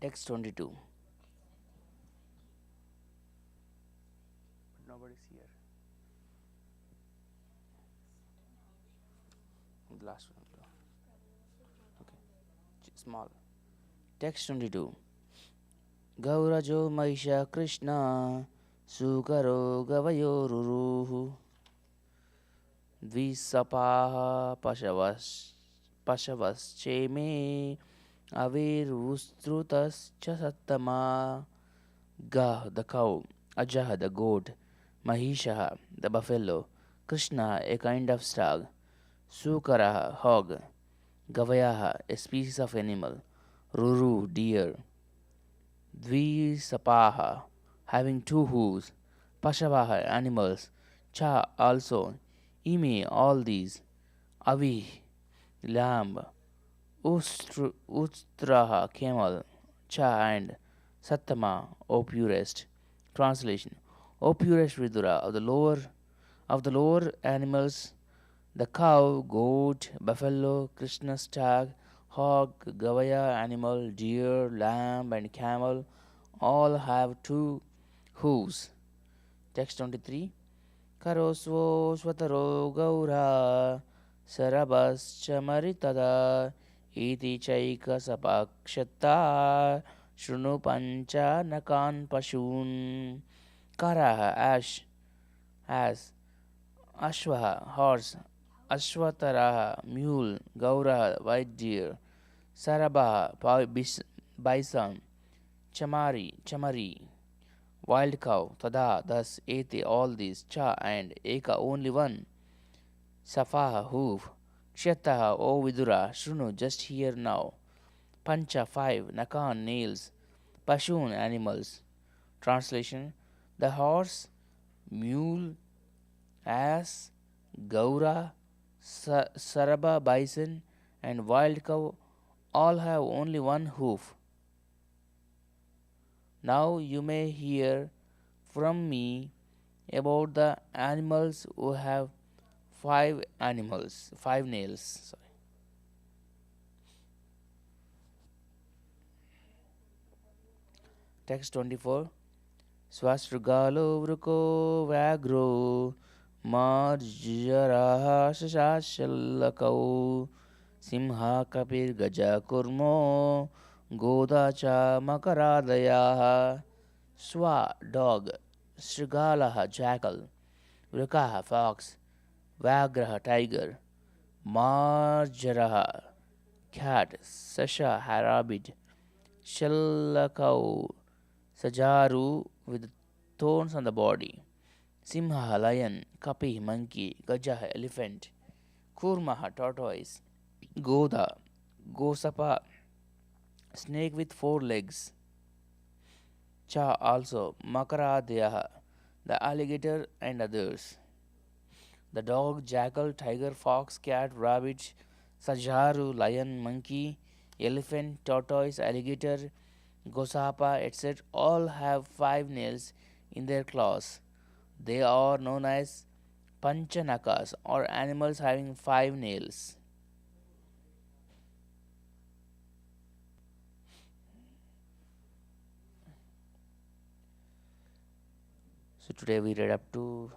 Text 22. But nobody's here. The last one. Okay. Small. Text 22. Gaurajo Maisha Krishna Sukaro Gavayoruruhu Dvisapaha Pashavas Cheme Avir Ustrutas Chasattama. Gah, the cow. Ajaha, the goat. Mahishaha, the buffalo. Krishna, a kind of stag. Sukaraha, hog. Gavayaha, a species of animal. Ruru, deer. Dvisapaha, having two hooves. Pashavaha, animals. Cha, also. Ime, all these. Avi, lamb. Ustraha, camel. Cha, and Sattama, O purest. Translation. O purest Vidura, of the lower animals, the cow, goat, buffalo, Krishna stag, hog, gavaya animal, deer, lamb, and camel all have two hooves. Text 23. Karosvo Swataro Gaura Sarabascha Maritada Iti Chaika Sapakshata Shrunu Pancha Nakan Pashun Karaha Ash Ashvaha horse Ashwataraha mule Gauraha white deer Sarabaha bison Chamari wild cow Tada thus ate all these Cha and Eka only one Safaha hoof Kshataha O Vidura Shrunu just hear now Pancha 5 Nakan nails Pashun animals. Translation: the horse, mule, ass, gaura, saraba bison, and wild cow all have only one hoof. Now you may hear from me about the animals who have five nails. Sorry. Text 24. Swasrugalo vruko vagro marjaraha shashallakau simha kapir gaja kurmo goda cha makaradaya. Swa dog, Srigalaha jackal, Vrikaha fox, Vagraha tiger, Marjaraha cat, Sasha rabbit, Shallakau Sajaru with thorns on the body, Simha lion, Kapi monkey, Gajaha elephant, Kurmaha tortoise, Goda Gosapa snake with four legs, Cha also Makaradyaha the alligator and others. The dog, jackal, tiger, fox, cat, rabbit, Sajaru, lion, monkey, elephant, tortoise, alligator, Gosapa, etc. all have five nails in their claws. They are known as Panchanakas or animals having five nails. So today we read up to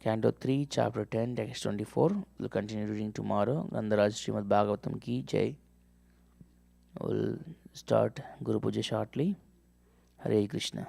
Canto 3, Chapter 10, Text 24. We'll continue reading tomorrow. Gandharaj Srimad Bhagavatam Ki Jai. We'll start Guru Puja shortly. Hare Krishna.